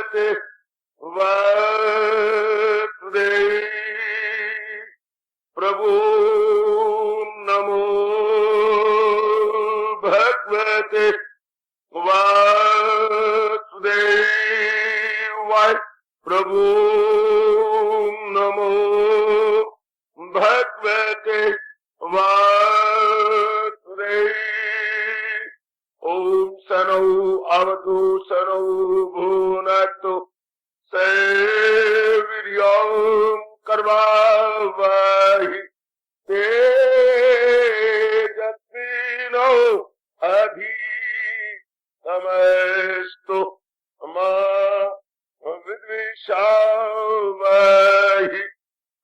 भगवते वासुदेव प्रभु नमो भगवते वासुदेवाय प्रभु नमो भगवते वासुदेव ओम सनौ अवतु सनौ भुनक्तु सैवीर्यं कर्वावहि तेजस्विनो अधितमस्तु मा विद्विषावहि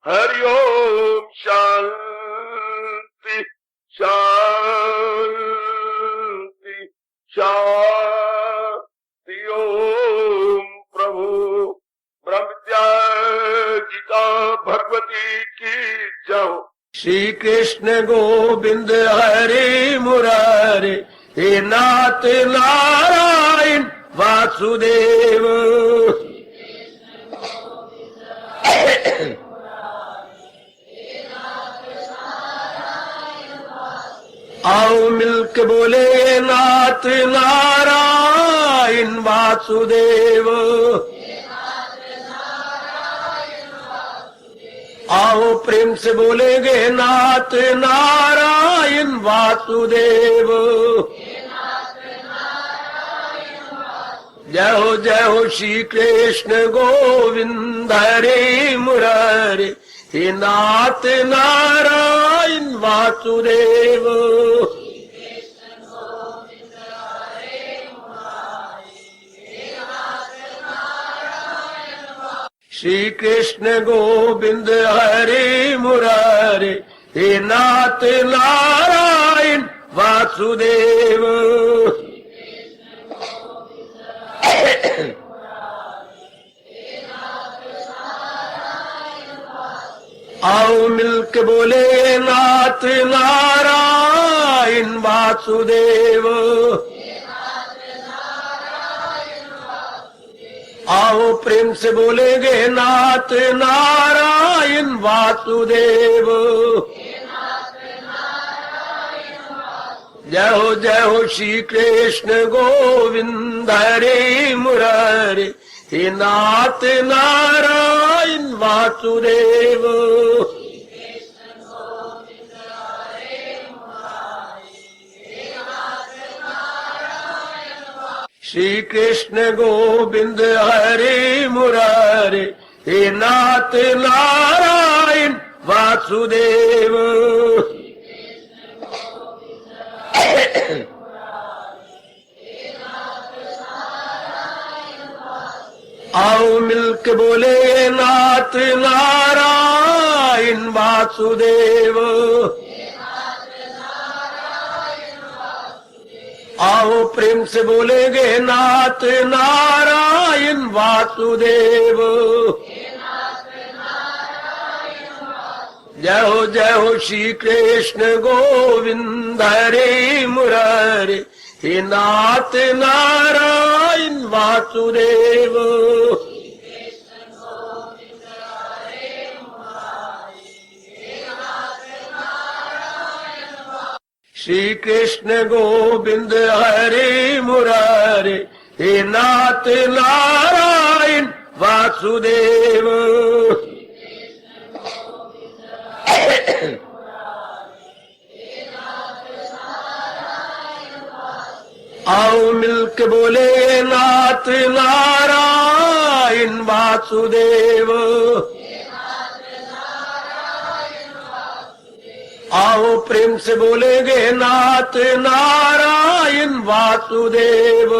हरि ओम शांति शांति शांति ओम प्रभु ब्रह्म विद्या गीता भगवती की जय। श्री कृष्ण गोविंद हरे मुरारे हे नाथ नारायण वासुदेव। आओ मिलके बोले नाथ नारायण वासुदेव। आओ प्रेम से बोलेंगे नाथ नारायण वासुदेव। जय हो श्री कृष्ण गोविंद हरे मुरारे हे नाथ नारायण वासुदेव। श्री कृष्ण गोविंद हरे मुरारे हे नाथ नारायण वासुदेव। आओ मिलके बोले नाथ नारायण वासुदेव। आओ प्रेम से बोलेंगे नाथ नारायण वासुदेव। जय हो श्री कृष्ण गोविंद हरे मुरारे हे नाथ नारायण वासुदेव। श्री कृष्ण गोविंद हरे मुरारे हे नाथ नारायण वासुदेव। आओ मिलके बोले नाथ नारायण वासुदेव। आओ प्रेम से बोलेंगे नाथ नारायण वासुदेव। जय हो श्री कृष्ण गोविंद हरे मुरारे हे नाथ नारायण वासुदेव। श्री कृष्ण गोविंद हरे मुरारे हे नाथ नारायण वासुदेव। आओ मिलके बोले नाथ नारायण वासुदेव। आओ प्रेम से बोलेंगे नाथ नारायण वासुदेव।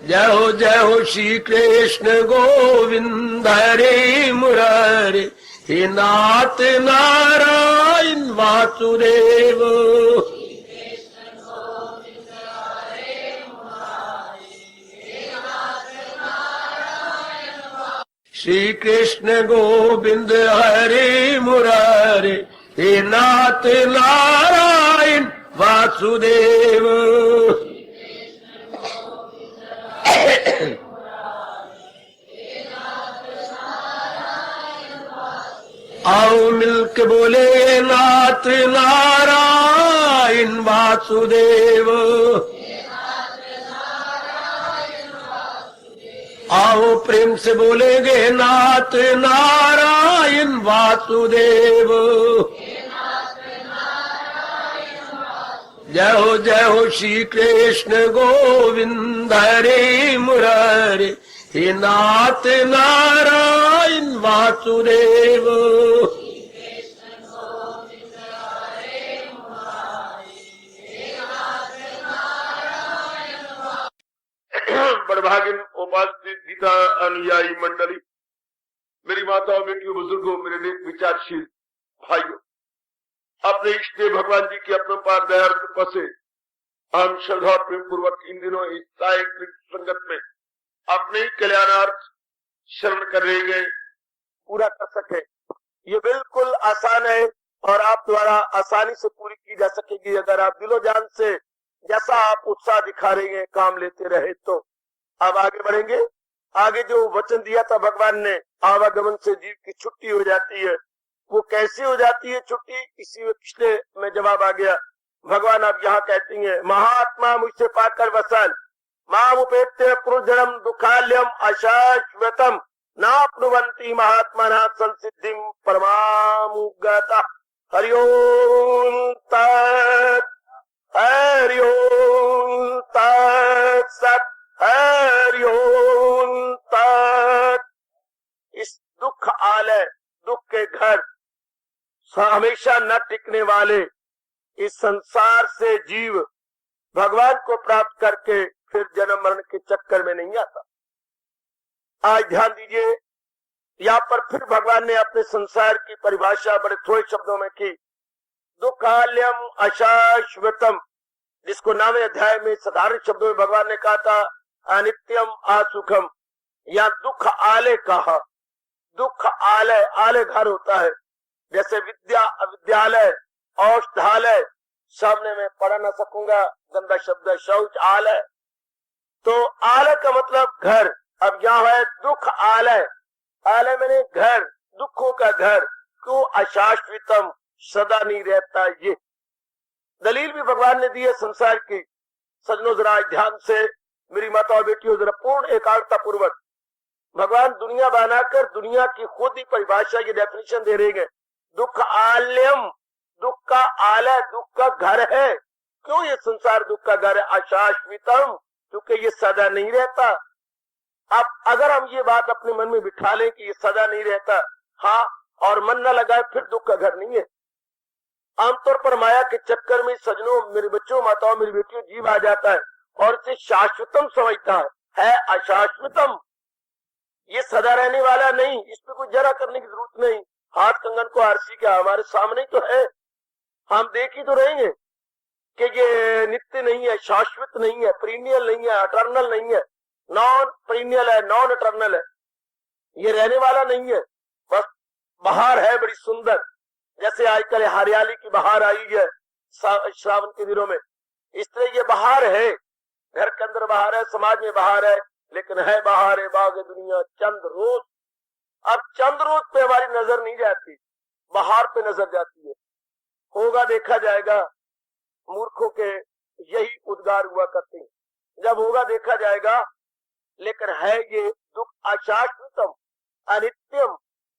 जय हो श्री कृष्ण गोविंद हरे मुरारे हे नाथ नारायण वासुदेव। श्री कृष्ण गोविंद हरे मुरारे हे नाथ नारायण वासुदेव। के बोले नाथ नारायण वासुदेव, आओ प्रेम से बोलेंगे नाथ नारायण वासुदेव। जय हो श्री कृष्ण गोविंद हरे मुरारे, हे नाथ नारायण वासुदेव। बड़भागिन उपास्थित गीता अनुयायी मंडली, मेरी माताओं, बेटियों, बुजुर्गों, मेरे नेक विचारशील भाइयों, अपने इष्ट देव भगवान जी की अपने पार दया कृपा से हम श्रद्धा प्रेम पूर्वक इन दिनों इस सायंकालिक संगत में अपने ही कल्याणार्थ शरण कर रहे गए पूरा कर सके। ये बिल्कुल आसान है और आप द्वारा आसानी से पूरी की जा सकेगी अगर आप दिलो जान से जैसा आप उत्साह दिखा रहे हैं काम लेते रहे तो। अब आगे बढ़ेंगे। आगे जो वचन दिया था भगवान ने, आवागमन से जीव की छुट्टी हो जाती है, वो कैसे हो जाती है छुट्टी, इसी में पिछले में जवाब आ गया। भगवान अब यहाँ कहती हैं, महात्मा मुझसे पाकर वसन मामुपेत्य पुरुजनम दुखाल्यम अशाश्वतम नाप्नुवन्ति महात्मनः संसिद्धिं परमामुगता। हरि ओम तत् हरि ओम तत्सत् हरि ओम तत्। इस दुख आलय, दुख के घर, हमेशा न टिकने वाले इस संसार से जीव भगवान को प्राप्त करके फिर जन्म मरण के चक्कर में नहीं आता। आज ध्यान दीजिए, यहाँ पर फिर भगवान ने अपने संसार की परिभाषा बड़े थोड़े शब्दों में की। दुखाल्यम अशाश्वतम, जिसको 9वें अध्याय में साधारण शब्दों में भगवान ने कहा था अनित्यम असुखम, या दुख आलय कहा। दुख आलय, आलय घर होता है, जैसे विद्यालय, औषधालय, सामने में पढ़ ना सकूंगा, गंदा शब्द है शौच आलय। तो आलय का मतलब घर। अब यहाँ है दुख आलय, आलय मैंने घर, दुखों का घर। क्यों? अशाश्वतम, सदा नहीं रहता। ये दलील भी भगवान ने दी है संसार की। सजनों जरा ध्यान से, मेरी माताओं बेटियों, जरा पूर्ण एकाग्रता पूर्वक भगवान दुनिया बनाकर दुनिया की खुद ही परिभाषा की डेफिनेशन दे रहे हैं। दुख आल्यम, दुख का आलय, दुख का घर है। क्यों ये संसार दुख का घर है? अशाश्वतम, क्योंकि ये सदा नहीं रहता। अब अगर हम ये बात अपने मन में बिठा लें कि ये सदा नहीं रहता, हाँ, और मन न लगाए, फिर दुख का घर नहीं है। आमतौर पर माया के चक्कर में सजनों, मेरे बच्चों, माताओं, मेरी बेटियों, जीव आ जाता है और इसे शाश्वतम समझता है अशाश्वतम। ये सदा रहने वाला नहीं, इस पे कोई जरा करने की जरूरत नहीं। हाथ कंगन को आरसी क्या, हमारे सामने तो है, हम देख ही तो रहेंगे कि ये नित्य नहीं है, शाश्वत नहीं है, पीरियड नहीं है, अटर्नल नहीं है, नॉन पीरियड है, नॉन अटर्नल है। ये रहने वाला नहीं है। बस बहार है बड़ी सुंदर, जैसे आजकल हरियाली की बहार आई है श्रावण के दिनों में, इस तरह ये बहार है। घर के अंदर बहार है, समाज में बहार है, लेकिन है बहार है बाग दुनिया चंद रोज। अब चंद रोज पे हमारी नजर नहीं जाती, बहार पे नजर जाती है। होगा देखा जाएगा, मूर्खों के यही उद्गार हुआ करते हैं, जब होगा देखा जाएगा। लेकिन है ये दुख अशाश्वतम, अनित्यम,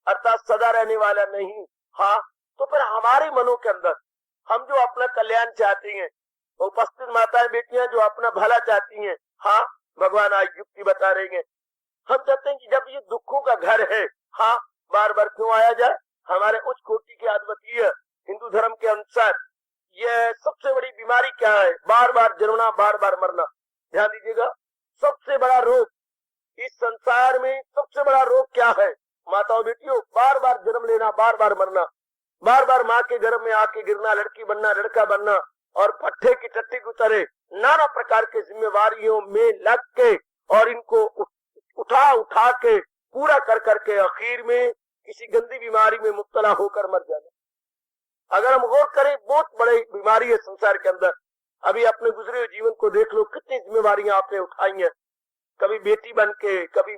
अर्थात सदा रहने वाला नहीं। हाँ, तो फिर हमारे मनों के अंदर हम जो अपना कल्याण चाहती हैं, उपस्थित माताएं बेटियां जो अपना भला चाहती हैं, हाँ, भगवान आज युक्ति बता रहे हैं। हम चाहते हैं कि जब ये दुखों का घर है, हाँ, बार बार क्यों आया जाए? हमारे उच्च कोटि के अद्वितीय हिंदू धर्म के अनुसार ये सबसे बड़ी बीमारी क्या है? बार बार जन्मना, बार बार मरना। ध्यान दीजिएगा, सबसे बड़ा रोग इस संसार में, सबसे बड़ा रोग क्या है माताओं बेटियों? बार बार जन्म लेना, बार बार मरना, बार बार माँ के गर्भ में आके गिरना, लड़की बनना, लड़का बनना, और पट्टे की टट्टी की तरह नाना प्रकार के जिम्मेवारियों में लग के और इनको उठा उठा के पूरा कर करके आखिर में किसी गंदी बीमारी में मुब्तला होकर मर जाना। अगर हम गौर करें, बहुत बड़ी बीमारी है संसार के अंदर। अभी अपने गुजरे हुए जीवन को देख लो, कितनी जिम्मेवारियां आपने उठाई हैं, कभी बेटी बन के, कभी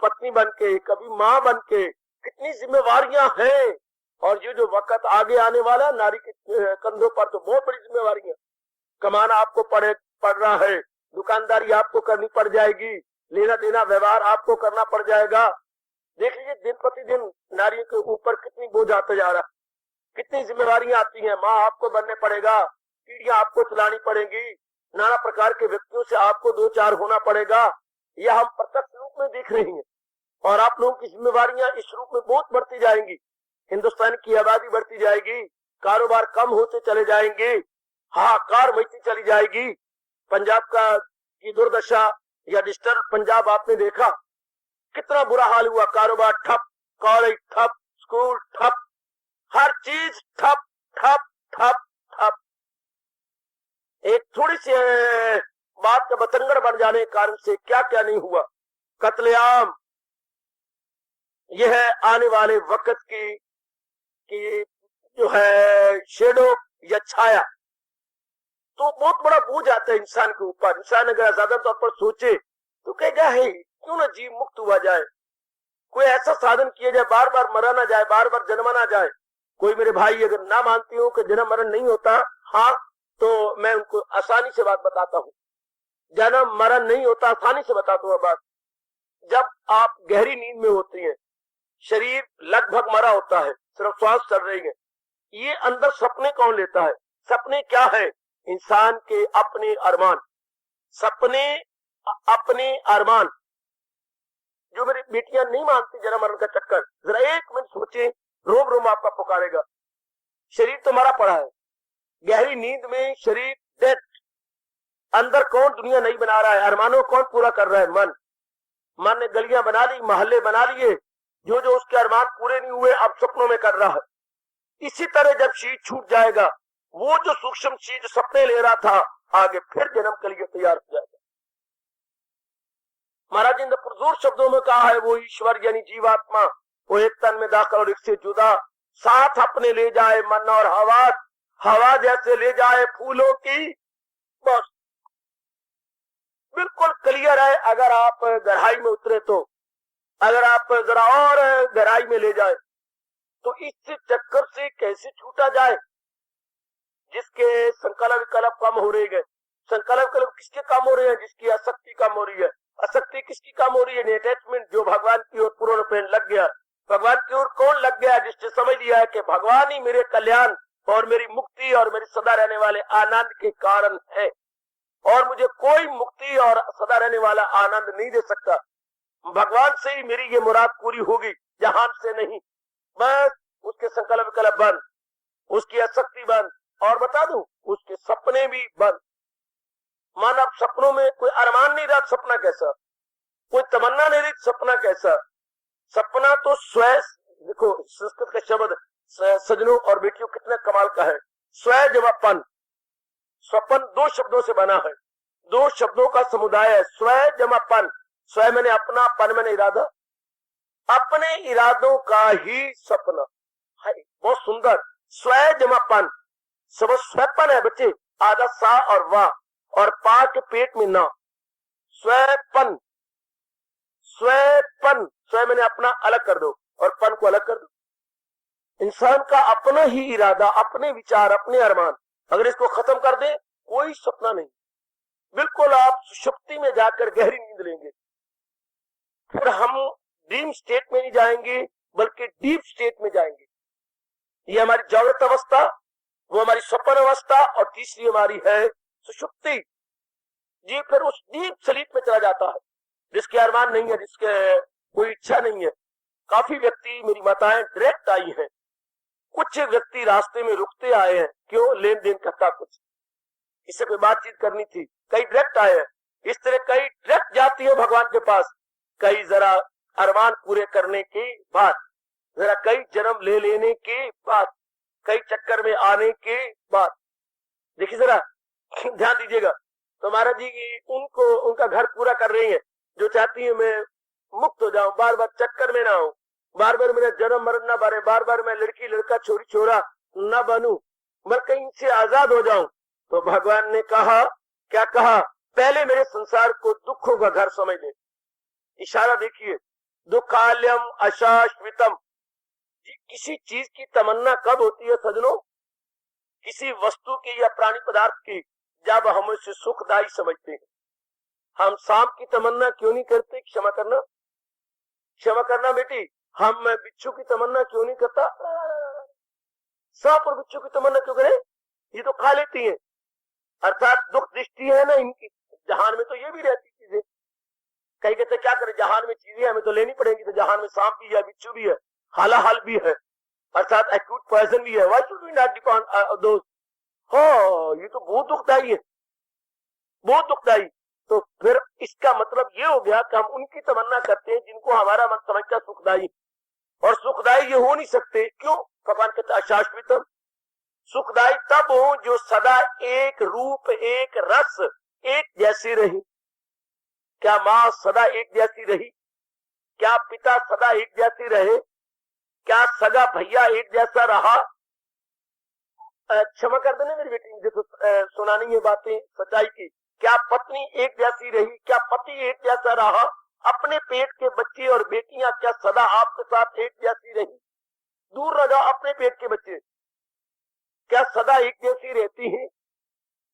पत्नी बन के, कभी माँ बन के, कितनी जिम्मेवारियां हैं। और ये जो वक्त आगे आने वाला, नारी के कंधों पर तो बहुत बड़ी जिम्मेवारी है। कमाना आपको पड़ रहा है, दुकानदारी आपको करनी पड़ जाएगी, लेना देना व्यवहार आपको करना पड़ जाएगा। देख लीजिए दिन प्रतिदिन नारियों के ऊपर कितनी बोझ आते जा रहा, कितनी जिम्मेवारियां आती हैं। माँ आपको बनने पड़ेगा, पीढ़ियां आपको चलानी पड़ेगी, नाना प्रकार के व्यक्तियों से आपको दो चार होना पड़ेगा। यह हम प्रत्यक्ष रूप में देख रहे हैं और आप लोगों की जिम्मेवारियां इस रूप में बहुत बढ़ती जाएंगी। हिंदुस्तान की आबादी बढ़ती जाएगी, कारोबार कम होते चले जाएंगे, हाहाकार मचती चली जाएगी। पंजाब की दुर्दशा या डिजिटल पंजाब आपने देखा, कितना बुरा हाल हुआ। कारोबार ठप, कॉलेज ठप, स्कूल ठप, हर चीज ठप ठप ठप ठप। एक थोड़ी सी बात का बतंगड़ बन जाने के कारण से क्या क्या नहीं हुआ। कत्लेआम, यह आने वाले वक्त की जो है शेडो या छाया, तो बहुत बड़ा बोझ आता है इंसान के ऊपर। इंसान अगर ज्यादा तौर पर सोचे तो कहेगा है क्यों ना जीव मुक्त हुआ जाए, कोई ऐसा साधन किया जाए, बार बार मरा ना जाए, बार बार जन्मा ना जाए। कोई मेरे भाई अगर ना मानती हो कि जन्म मरण नहीं होता, हाँ, तो मैं उनको आसानी से बात बताता हूँ। जन्म मरण नहीं होता, आसानी से बताता हूँ बात। जब आप गहरी नींद में होती हैं, शरीर लगभग मरा होता है, सिर्फ श्वास चल रही है, ये अंदर सपने कौन लेता है? सपने क्या है? इंसान के अपने अरमान, सपने अपने अरमान। जो मेरी बेटियां नहीं मानती जन्म मरण का चक्कर, जरा एक मिनट सोचे, रोम रोम आपका पुकारेगा। शरीर तो मरा पड़ा है, गहरी नींद में शरीर डेड, अंदर कौन दुनिया नहीं बना रहा है? अरमानों कौन पूरा कर रहा है? मन ने गलियां बना ली, मोहल्ले बना लिए, जो जो उसके अरमान पूरे नहीं हुए अब सपनों में कर रहा है। इसी तरह जब शरीर छूट जाएगा, वो जो सूक्ष्म चीज सपने ले रहा था, आगे फिर जन्म के लिए तैयार हो जाएगा। महाराज ने पुरजोर शब्दों में कहा है, वो ईश्वर यानी जीवात्मा, वो एक तन में दाखिल और एक से जुदा, साथ अपने ले जाए मन और हवा, हवा जैसे ले जाए फूलों की। बस बिल्कुल क्लियर है। अगर आप गहराई में उतरे तो, अगर आप जरा और गहराई में ले जाए तो इस चक्कर से कैसे छूटा जाए? जिसके संकल्प विकल्प कम हो रही है, संकल्प विकल्प किसके कम हो रहे हैं? जिसकी आसक्ति कम हो रही है। आसक्ति किसकी कम हो रही है? अटैचमेंट, जो भगवान की ओर पूर्ण रूपेण लग गया। भगवान की ओर कौन लग गया? जिसने समझ लिया है कि भगवान ही मेरे कल्याण और मेरी मुक्ति और मेरी सदा रहने वाले आनंद के कारण है, और मुझे कोई मुक्ति और सदा रहने वाला आनंद नहीं दे सकता। भगवान से ही मेरी ये मुराद पूरी होगी, जहान से नहीं। बस उसके संकल्प विकल्प बंद, उसकी आसक्ति बंद, और बता दूं उसके सपने भी बंद। मानव सपनों में कोई अरमान नहीं रहा, सपना कैसा? कोई तमन्ना नहीं रही, सपना कैसा? सपना तो स्वयं, देखो संस्कृत का शब्द सजनों और बेटियों कितना कमाल का है। स्वयं जवापन, स्वपन दो शब्दों से बना है, दो शब्दों का समुदाय है। स्वयं जमापन, स्वयं मैंने अपना, पन मैंने इरादा, अपने इरादों का ही सपना है। बहुत सुंदर। स्वयं जमापन, सब स्वयपन है बच्चे, आधा सा और वाह और पा के पेट में ना। स्वयपन, स्वयपन, स्वयं मैंने अपना अलग कर दो और पन को अलग कर दो। इंसान का अपना ही इरादा, अपने विचार, अपने अरमान, अगर इसको खत्म कर दे कोई सपना नहीं। बिल्कुल आप सुषुप्ति में जाकर गहरी नींद लेंगे, फिर हम ड्रीम स्टेट में नहीं जाएंगे बल्कि डीप स्टेट में जाएंगे। ये हमारी जागृत अवस्था, वो हमारी स्वप्न अवस्था, और तीसरी हमारी है सुषुप्ति। जी फिर उस डीप स्लीप में चला जाता है, जिसके अरमान नहीं है, जिसके कोई इच्छा नहीं है। काफी व्यक्ति, मेरी माताएं डायरेक्ट आई हैं, कुछ व्यक्ति रास्ते में रुकते आए हैं, क्यों? लेन देन करता कुछ, इससे कोई बातचीत करनी थी, कई डायरेक्ट आए हैं। इस तरह कई डायरेक्ट जाती है भगवान के पास, कई जरा अरमान पूरे करने के बाद, जरा कई जन्म ले लेने के बाद, कई चक्कर में आने के बाद। देखिए जरा ध्यान दीजिएगा, तो महाराज जी उनको उनका घर पूरा कर रही है, जो चाहती है मैं मुक्त हो जाऊं, बार बार चक्कर में ना हूं, बार बार मेरा जन्म मरण ना बने, बार बार मैं लड़की लड़का छोरी छोरा न बनूं, मैं कहीं से आजाद हो जाऊं। तो भगवान ने कहा, क्या कहा? पहले मेरे संसार को दुखों का घर समझ ले। इशारा देखिए, दुखाल्यम अशाश्वितम, किसी चीज की तमन्ना कब होती है सजनों? किसी वस्तु की या प्राणी पदार्थ की, जब हम उसे सुखदायी समझते हैं। हम सांप की तमन्ना क्यों नहीं करते? क्षमा करना, क्षमा करना बेटी, हम बिच्छू की तमन्ना क्यों नहीं करता? सांप और बिच्छू की तमन्ना क्यों करें? ये तो खा लेती हैं। अर्थात दुख दृष्टि है ना इनकी, जहान में तो ये भी रहती चीजें। कहीं कहते क्या करें, जहान में चीजें हमें तो लेनी पड़ेंगी, तो जहान में सांप भी है, बिच्छू भी है, हालाहाल भी है, अर्थात एक्यूट पॉइजन भी है। Why should we not depend दोस्त? हाँ, ये तो बहुत दुखदाई है, बहुत दुखदाई। तो फिर इसका मतलब ये हो गया कि हम उनकी तमन्ना करते हैं जिनको हमारा मन समझता सुखदाई, और सुखदाई ये हो नहीं सकते। क्यों? भगवान कहते अशाश्वतम। सुखदाई तब हो जो सदा एक रूप, एक रस, एक जैसी रही। क्या माँ सदा एक जैसी रही? क्या पिता सदा एक जैसी रहे? क्या सगा भैया एक जैसा रहा? क्षमा कर देना मेरी बेटी, मुझे तो सुनानी है बातें सच्चाई की। क्या पत्नी एक जैसी रही? क्या पति एक जैसा रहा? अपने पेट के बच्चे और बेटियां क्या सदा आपके साथ एक जैसी रही? दूर रह जाओ, अपने पेट के बच्चे क्या सदा एक जैसी रहती हैं?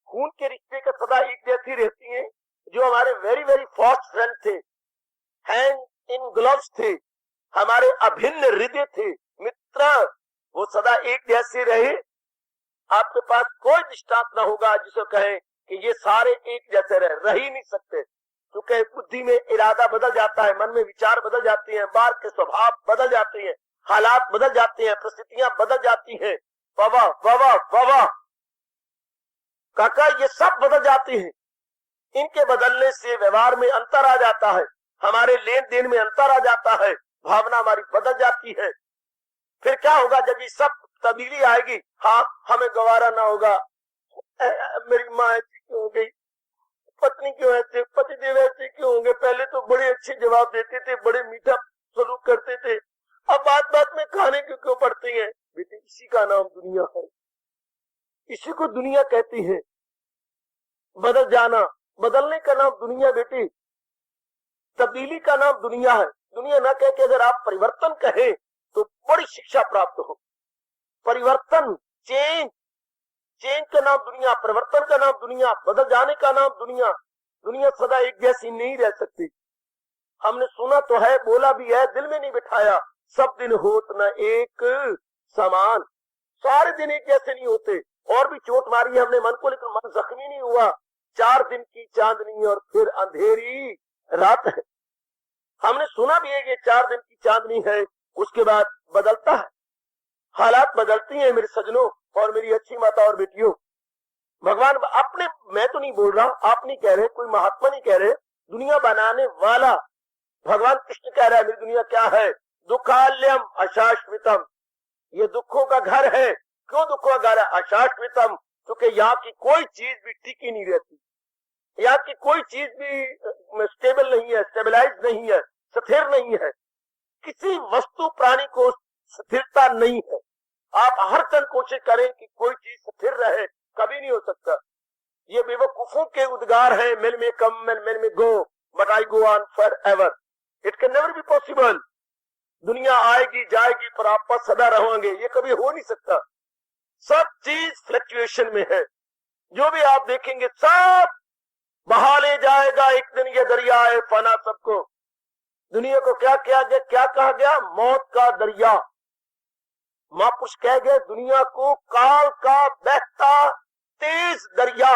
खून के रिश्ते का सदा एक जैसी रहती हैं? जो हमारे वेरी वेरी फास्ट फ्रेंड थे, हैंड इन ग्लव्स थे, हमारे अभिन्न हृदय थे, मित्र, वो सदा एक जैसे रहे? आपके पास कोई दृष्टांत न होगा जिसे कहें कि ये सारे एक जैसे रह ही नहीं सकते, क्योंकि बुद्धि में इरादा बदल जाता है, मन में विचार बदल जाते हैं, बार के स्वभाव बदल जाते हैं, हालात बदल जाते हैं, परिस्थितियां बदल जाती हैं। बाबा बाबा बाबा काका, ये सब बदल जाती हैं। इनके बदलने से व्यवहार में अंतर आ जाता है, हमारे लेन देन में अंतर आ जाता है, भावना हमारी बदल जाती है। फिर क्या होगा जब ये सब तब्दीली आएगी? हाँ, हमें गवारा ना होगा, मेरी माँ ऐसी क्यों हो गई, पत्नी क्यों ऐसे, पतिदेव ऐसे क्यों होंगे, पहले तो बड़े अच्छे जवाब देते थे, बड़े मीठा सलूक करते थे, अब बात बात में खाने क्यों पड़ती है? बेटे, इसी का नाम दुनिया है, इसी को दुनिया कहती है। बदल जाना, बदलने का नाम दुनिया बेटी, तब्दीली का नाम दुनिया है। दुनिया ना कह के अगर आप परिवर्तन कहें तो बड़ी शिक्षा प्राप्त हो। परिवर्तन, चेंज, चेंज का नाम दुनिया, परिवर्तन का नाम दुनिया, बदल जाने का नाम दुनिया। दुनिया सदा एक जैसी नहीं रह सकती। हमने सुना तो है, बोला भी है, दिल में नहीं बिठाया, सब दिन होत न एक समान। सारे दिन एक जैसे नहीं होते। और भी चोट मारी है हमने मन को, लेकिन मन जख्मी नहीं हुआ। 4 दिन की चांदनी और फिर अंधेरी रात है। हमने सुना भी है कि 4 दिन की चांदनी है, उसके बाद बदलता है, हालात बदलती हैं मेरे सजनों और मेरी अच्छी माता और बेटियों। भगवान अपने, मैं तो नहीं बोल रहा, आप नहीं कह रहे, कोई महात्मा नहीं कह रहे, दुनिया बनाने वाला भगवान कृष्ण कह रहा है मेरी दुनिया क्या है? दुखाल्यम अशाश्वतम, ये दुखों का घर है। क्यों दुखों का घर है? अशाश्वतम, क्योंकि यहाँ की कोई चीज भी टिकी नहीं रहती, यहाँ की कोई चीज भी स्टेबल नहीं है, स्टेबलाइज नहीं है, स्थिर नहीं है। किसी वस्तु प्राणी को स्थिरता नहीं है। आप हर क्षण कोशिश करें कि कोई चीज स्थिर रहे, कभी नहीं हो सकता। ये बेवकूफों के उद्गार है, मेल में come men may go, but I go on forever, it can never be possible. दुनिया आएगी जाएगी पर आप पर सदा रहेंगे, ये कभी हो नहीं सकता। सब चीज फ्लक्चुएशन में है, जो भी आप देखेंगे सब बहा ले जाएगा एक दिन ये दरिया है फना सबको। दुनिया को क्या किया गया, क्या कहा गया? मौत का दरिया। महापुरुष कह गए दुनिया को काल का बहता तेज दरिया।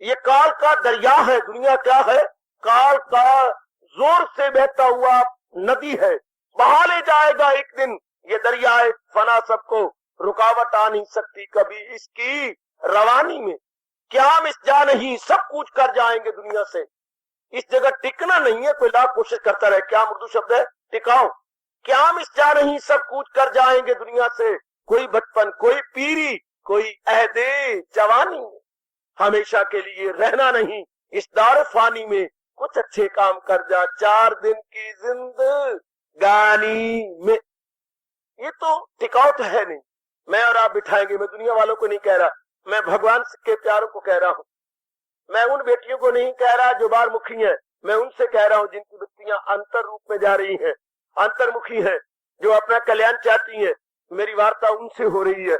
ये काल का दरिया है, दुनिया क्या है? काल का जोर से बहता हुआ नदी है, बहा ले जाएगा एक दिन ये दरिया है फना सबको। रुकावट आ नहीं सकती कभी इसकी रवानी में। क्या मिस जा नहीं, सब कुछ कर जाएंगे दुनिया से। इस जगह टिकना नहीं है, कोई लाख कोशिश करता रहे, क्या मृदु शब्द है, टिकाओ। क्या मिस जा नहीं, सब कुछ कर जाएंगे दुनिया से। कोई बचपन, कोई पीरी, कोई अहदे जवानी, हमेशा के लिए रहना नहीं इस दार फानी में। कुछ अच्छे काम कर जा 4 दिन की जिंदगानी में। ये तो टिकाऊ तो है नहीं, मैं और आप बिठाएंगे। मैं दुनिया वालों को नहीं कह रहा, मैं भगवान के प्यारों को कह रहा हूँ। मैं उन बेटियों को नहीं कह रहा जो बाहरमुखी हैं, मैं उनसे कह रहा हूँ जिनकी वृत्तियां अंतर रूप में जा रही हैं, अंतर्मुखी है, जो अपना कल्याण चाहती हैं। मेरी वार्ता उनसे हो रही है।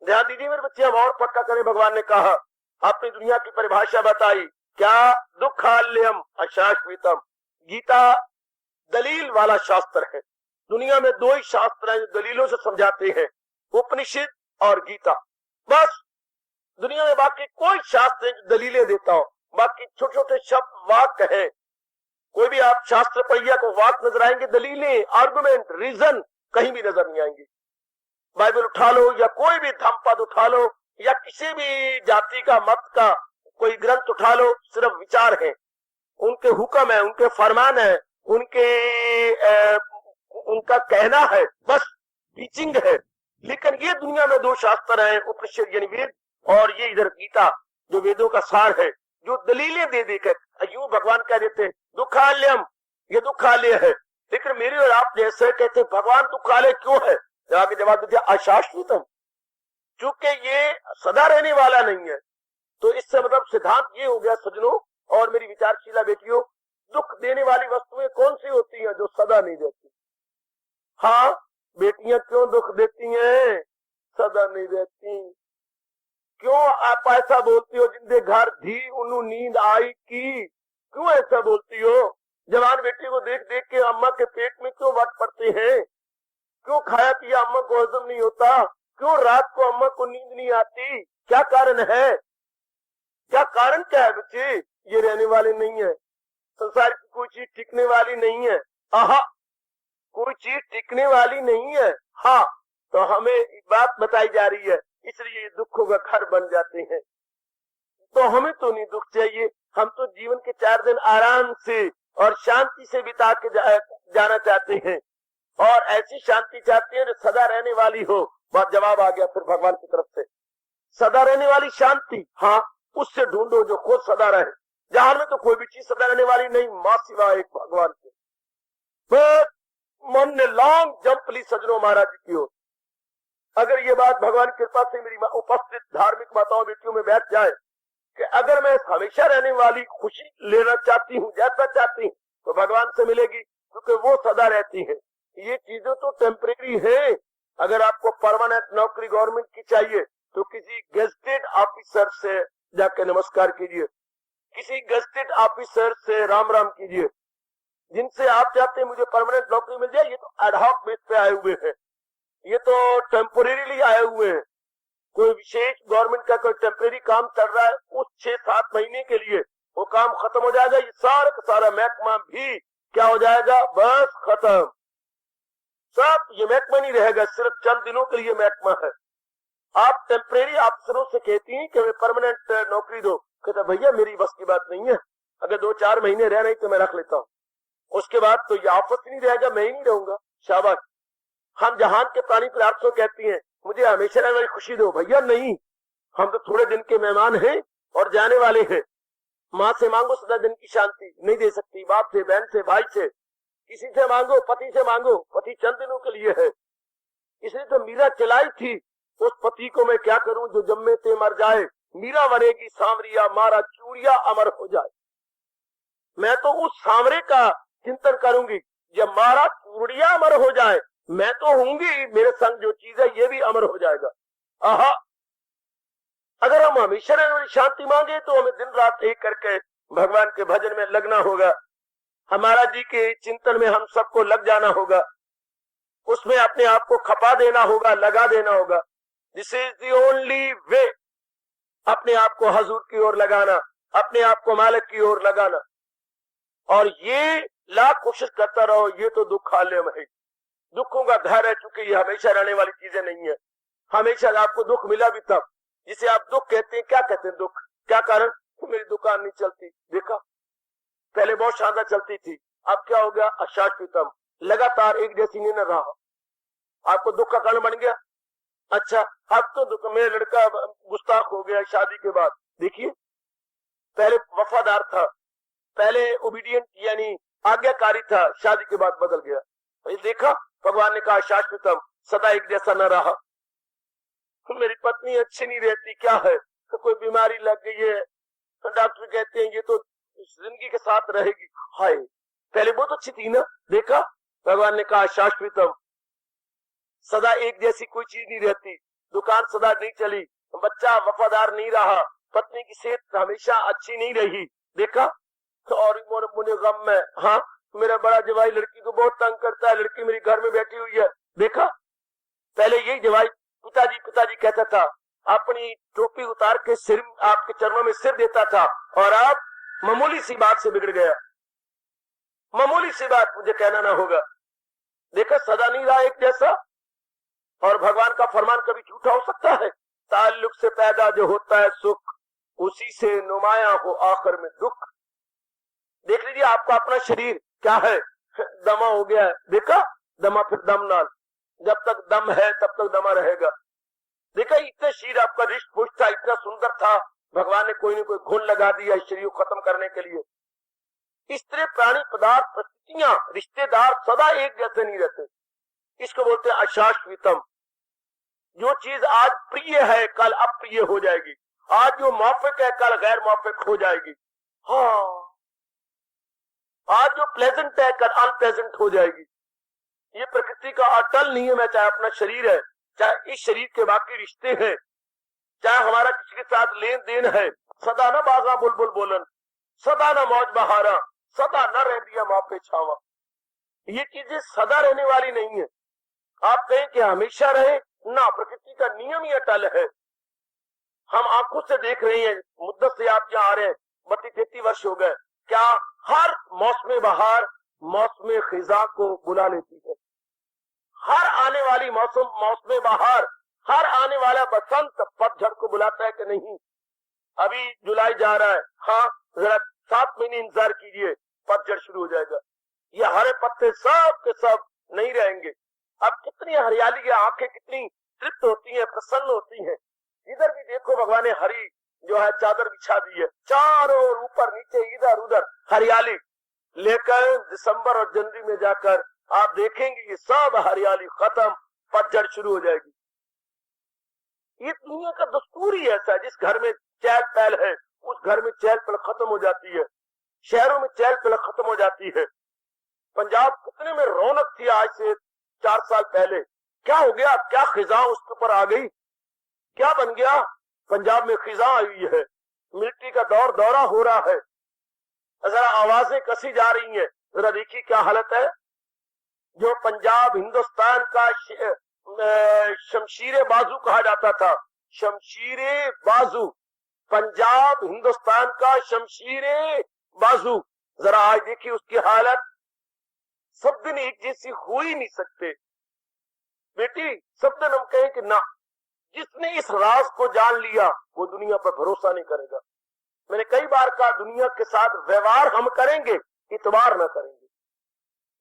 ध्यान दीजिए मेरे बच्चे, हम और पक्का करें। भगवान ने कहा, अपनी दुनिया की परिभाषा बताई, क्या? दुखाल्यम अशाश्वतम। गीता दलील वाला शास्त्र है। दुनिया में दो ही शास्त्र हैं जो दलीलों से समझाते हैं, उपनिषद और गीता। बस दुनिया में बाकी कोई शास्त्र है जो दलीलें देता हो। बाकी छोटे छोटे शब्द वाक्य है। कोई भी आप शास्त्र पढ़िए को वाक्य नजर आएंगे, दलीलें, आर्गुमेंट, रीजन कहीं भी नजर नहीं आएंगी। बाइबल उठा लो या कोई भी धम्मपद उठा लो या किसी भी जाति का मत का कोई ग्रंथ उठा लो, सिर्फ विचार है, उनके हुक्म है, उनके फरमान है, उनका कहना है, बस टीचिंग है। लेकिन ये दुनिया में दो शास्त्र हैं, उपनिषद यानी वेद और ये इधर गीता जो वेदों का सार है, जो दलीलें दे देकर यूं भगवान कह देते हैं दुखालयम, ये दुखालय है। लेकिन मेरे और आप जैसे कहते भगवान दुखालय क्यों है? आगे जवाब देते अशाश्वतम, क्योंकि ये सदा रहने वाला नहीं है। तो इससे मतलब सिद्धांत ये हो गया सज्जनों और मेरी विचारशीला बेटियों, दुख देने वाली वस्तुएं कौन सी होती हैं? जो सदा नहीं देती। हाँ, बेटियां क्यों दुख देती हैं? सदा नहीं देती। क्यों आप ऐसा बोलती हो? जिंदे घर धी उन्हें नींद आई की, क्यों ऐसा बोलती हो? जवान बेटी को देख देख के अम्मा के पेट में क्यों वट पड़ते हैं? क्यों खाया पिया अम्मा को हजम नहीं होता? क्यों रात को अम्मा को नींद नहीं आती? क्या कारण है? क्या कारण क्या है बच्चे? ये रहने वाले नहीं है। संसार की कोई चीज टिकने वाली नहीं है। आहा, कोई चीज टिकने वाली नहीं है। हाँ, तो हमें बात बताई जा रही है, इसलिए दुखों का घर बन जाते हैं। तो हमें तो नहीं दुख चाहिए, हम तो जीवन के 4 दिन आराम से और शांति से बिता के जाना चाहते हैं, और ऐसी शांति चाहते हैं जो सदा रहने वाली हो। बहुत जवाब आ गया फिर भगवान की तरफ से, सदा रहने वाली शांति, हाँ उससे ढूंढो जो खुद सदा रहे। जहां में तो कोई भी चीज सदा रहने वाली नहीं, मां सिवा एक भगवान के। मन ने लॉन्ग जंप ली सजनों महाराज जी की ओर। अगर ये बात भगवान की कृपा से मेरी उपस्थित धार्मिक माताओं बेटियों में बैठ जाए कि अगर मैं हमेशा रहने वाली खुशी लेना चाहती हूँ, जैसा चाहती हूँ, तो भगवान से मिलेगी, क्योंकि वो सदा रहती है। ये चीजें तो टेम्परेरी है। अगर आपको परमानेंट नौकरी गवर्नमेंट की चाहिए तो किसी गेजेटेड ऑफिसर से जाके नमस्कार कीजिए, किसी गेजेटेड ऑफिसर से राम राम कीजिए। जिनसे आप चाहते हैं मुझे परमानेंट नौकरी मिल जाए, ये तो एडहॉक बेस पे आए हुए हैं, ये तो टेम्पोरेरीली आए हुए हैं। कोई विशेष गवर्नमेंट का कोई टेम्परेरी काम चल रहा है, उस 6-7 महीने के लिए वो काम खत्म हो जाएगा, ये सारा का सारा महकमा भी क्या हो जाएगा? बस खत्म। सब ये महकमा नहीं रहेगा, सिर्फ चंद दिनों के लिए महकमा है। आप टेम्परेरी अफसरों से कहती हैं कि हमें परमानेंट नौकरी दो, कहते भैया मेरी बस की बात नहीं है, अगर 2-4 महीने रह रही तो मैं रख लेता हूँ, उसके बाद तो ये ऑफिस नहीं रहेगा, मैं ही नहीं रहूंगा। शाबाश। हम जहान के प्राणी प्रार्थना कहती हैं मुझे हमेशा रहने वाली खुशी दो, भैया नहीं, हम तो थोड़े दिन के मेहमान हैं और जाने वाले हैं। माँ से मांगो सदा दिन की शांति, नहीं दे सकती। बाप से, बहन से, भाई से, किसी से मांगो, पति से मांगो, पति चंद दिनों के लिए है। इसलिए तो मीरा चलाई थी, उस पति को मैं क्या करूं जो जम्मे ते मर जाए, मीरा मरेगी सांवरिया, मारा चूड़िया अमर हो जाए। मैं तो उस सांवरे का चिंतन करूंगी, जब मारा चूड़िया अमर हो जाए, मैं तो होंगी, मेरे संग जो चीज है ये भी अमर हो जाएगा। आहा, अगर हम हमेशा शांति मांगे तो हमें दिन रात एक करके भगवान के भजन में लगना होगा, हमारा जी के चिंतन में हम सबको लग जाना होगा, उसमें अपने आप को खपा देना होगा, लगा देना होगा। This is the only way, अपने आप को हजूर की ओर लगाना, अपने आप को मालिक की ओर लगाना। और ये लाख कोशिश करता रहो, ये तो दुखालय है, दुखों का घर है, चूंकि ये हमेशा रहने वाली चीजें नहीं है। हमेशा आपको दुख मिला भी तब, जिसे आप दुख कहते हैं। क्या कहते हैं दुख? क्या कारण? तो मेरी दुकान नहीं चलती, देखा पहले बहुत शानदार चलती थी, अब क्या हो गया? अशाश्वतम, लगातार एक जैसी नहीं रहा, आपको दुख का कारण बन गया। अच्छा, अब तो दुख, मेरा लड़का गुस्ताख हो गया शादी के बाद। देखिए, पहले वफादार था, पहले ओबीडियंट यानी आज्ञाकारी था, शादी के बाद बदल गया। देखा, भगवान ने कहा शाश्वतम, सदा एक जैसा न रहा। तो मेरी पत्नी अच्छी नहीं रहती, क्या है? तो कोई बीमारी लग गई है, तो डॉक्टर कहते हैं ये तो जिंदगी के साथ रहेगी। हाय, पहले बहुत अच्छी थी ना, देखा भगवान भगवान ने कहा शाश्वतम, सदा एक जैसी कोई चीज नहीं रहती, दुकान सदा नहीं चली, बच्चा वफादार नहीं रहा, पत्नी की सेहत हमेशा अच्छी नहीं रही, देखा तो और मुझे गम में, हाँ मेरा बड़ा जवाई लड़की को बहुत तंग करता है, लड़की मेरी घर में बैठी हुई है, देखा। पहले यही जवाई पिताजी कहता था, अपनी टोपी उतार के सिर आपके चरणों में सिर देता था, और अब मामूली सी बात से बिगड़ गया, मामूली सी बात मुझे कहना ना होगा, देखा सदा नहीं रहा एक जैसा। और भगवान का फरमान कभी झूठा हो सकता है? ताल्लुक से पैदा जो होता है सुख, उसी से नुमाया हो आखिर में दुख। देख लीजिए आपका अपना शरीर क्या है, दमा हो गया है, देखा दमा फिर दम नाल, जब तक दम है तब तक दमा रहेगा। देखा इतने शरीर आपका रिष्ट पुष्ट था, इतना सुंदर था, भगवान ने कोई न कोई घुन लगा दिया इस शरीर को खत्म करने के लिए। इस तरह प्राणी पदार्थ परिस्थितियां रिश्तेदार सदा एक जैसे नहीं रहते, इसको बोलते हैं अशाश्वतम। जो चीज आज प्रिय है कल अप्रिय हो जाएगी, आज जो मौफिक है कल गैर मौफिक हो जाएगी, हाँ आज जो प्लेजेंट है कल अनप्लेजेंट हो जाएगी। ये प्रकृति का अटल नियम है, चाहे अपना शरीर है, चाहे इस शरीर के बाकी रिश्ते हैं, चाहे हमारा किसी के साथ लेन देन है, सदा न बागा बुलबुल बोलन, सदा न मौज बहारा, सदा न रह दिया माँ पे छावा। ये चीजें सदा रहने वाली नहीं है। आप कहें कि हमेशा रहे ना, प्रकृति का नियम ही अटल है। हम आंखों से देख रहे हैं, मुद्दत से आप यहाँ आ रहे हैं, 32-33 वर्ष हो गए, क्या हर मौसम बहार मौसम खिजा को बुला लेती है? हर आने वाली मौसम बहार, हर आने वाला बसंत पतझड़ को बुलाता है कि नहीं? अभी जुलाई जा रहा है, हाँ जरा 7 महीने इंतजार कीजिए, पतझड़ शुरू हो जाएगा। ये हरे पत्ते सब के सब नहीं रहेंगे। अब कितनी हरियाली है, आंखें कितनी तृप्त होती हैं, प्रसन्न होती हैं। इधर भी देखो भगवान ने हरी जो है चादर बिछा दी है, चारों ओर ऊपर नीचे इधर उधर हरियाली, लेकर दिसंबर और जनवरी में जाकर आप देखेंगे ये सब हरियाली खत्म, पतझड़ शुरू हो जाएगी। ये दुनिया का दस्तूर ही ऐसा है, जिस घर में चहल पहल है उस घर में चहल पहल खत्म हो जाती है, शहरों में चहल पहल खत्म हो जाती है। पंजाब कितने में रौनक थी आज से 4 साल पहले, क्या हो गया? क्या खिजा उसके ऊपर आ गई? क्या बन गया? पंजाब में खिजा आई है, मिलिट्री का दौरा हो रहा है, जरा आवाजें कसी जा रही हैं, जरा देखिए क्या हालत है। जो पंजाब हिंदुस्तान का शमशीरे बाजू कहा जाता था, शमशीरे बाजू, पंजाब हिंदुस्तान का शमशीरे बाजू, जरा आज देखिए उसकी हालत। सब दिन एक जैसी हो ही नहीं सकते बेटी, सब दिन हम कहें कि ना, जिसने इस राज को जान लिया वो दुनिया पर भरोसा नहीं करेगा। मैंने कई बार कहा, दुनिया के साथ व्यवहार हम करेंगे, इतबार न करेंगे।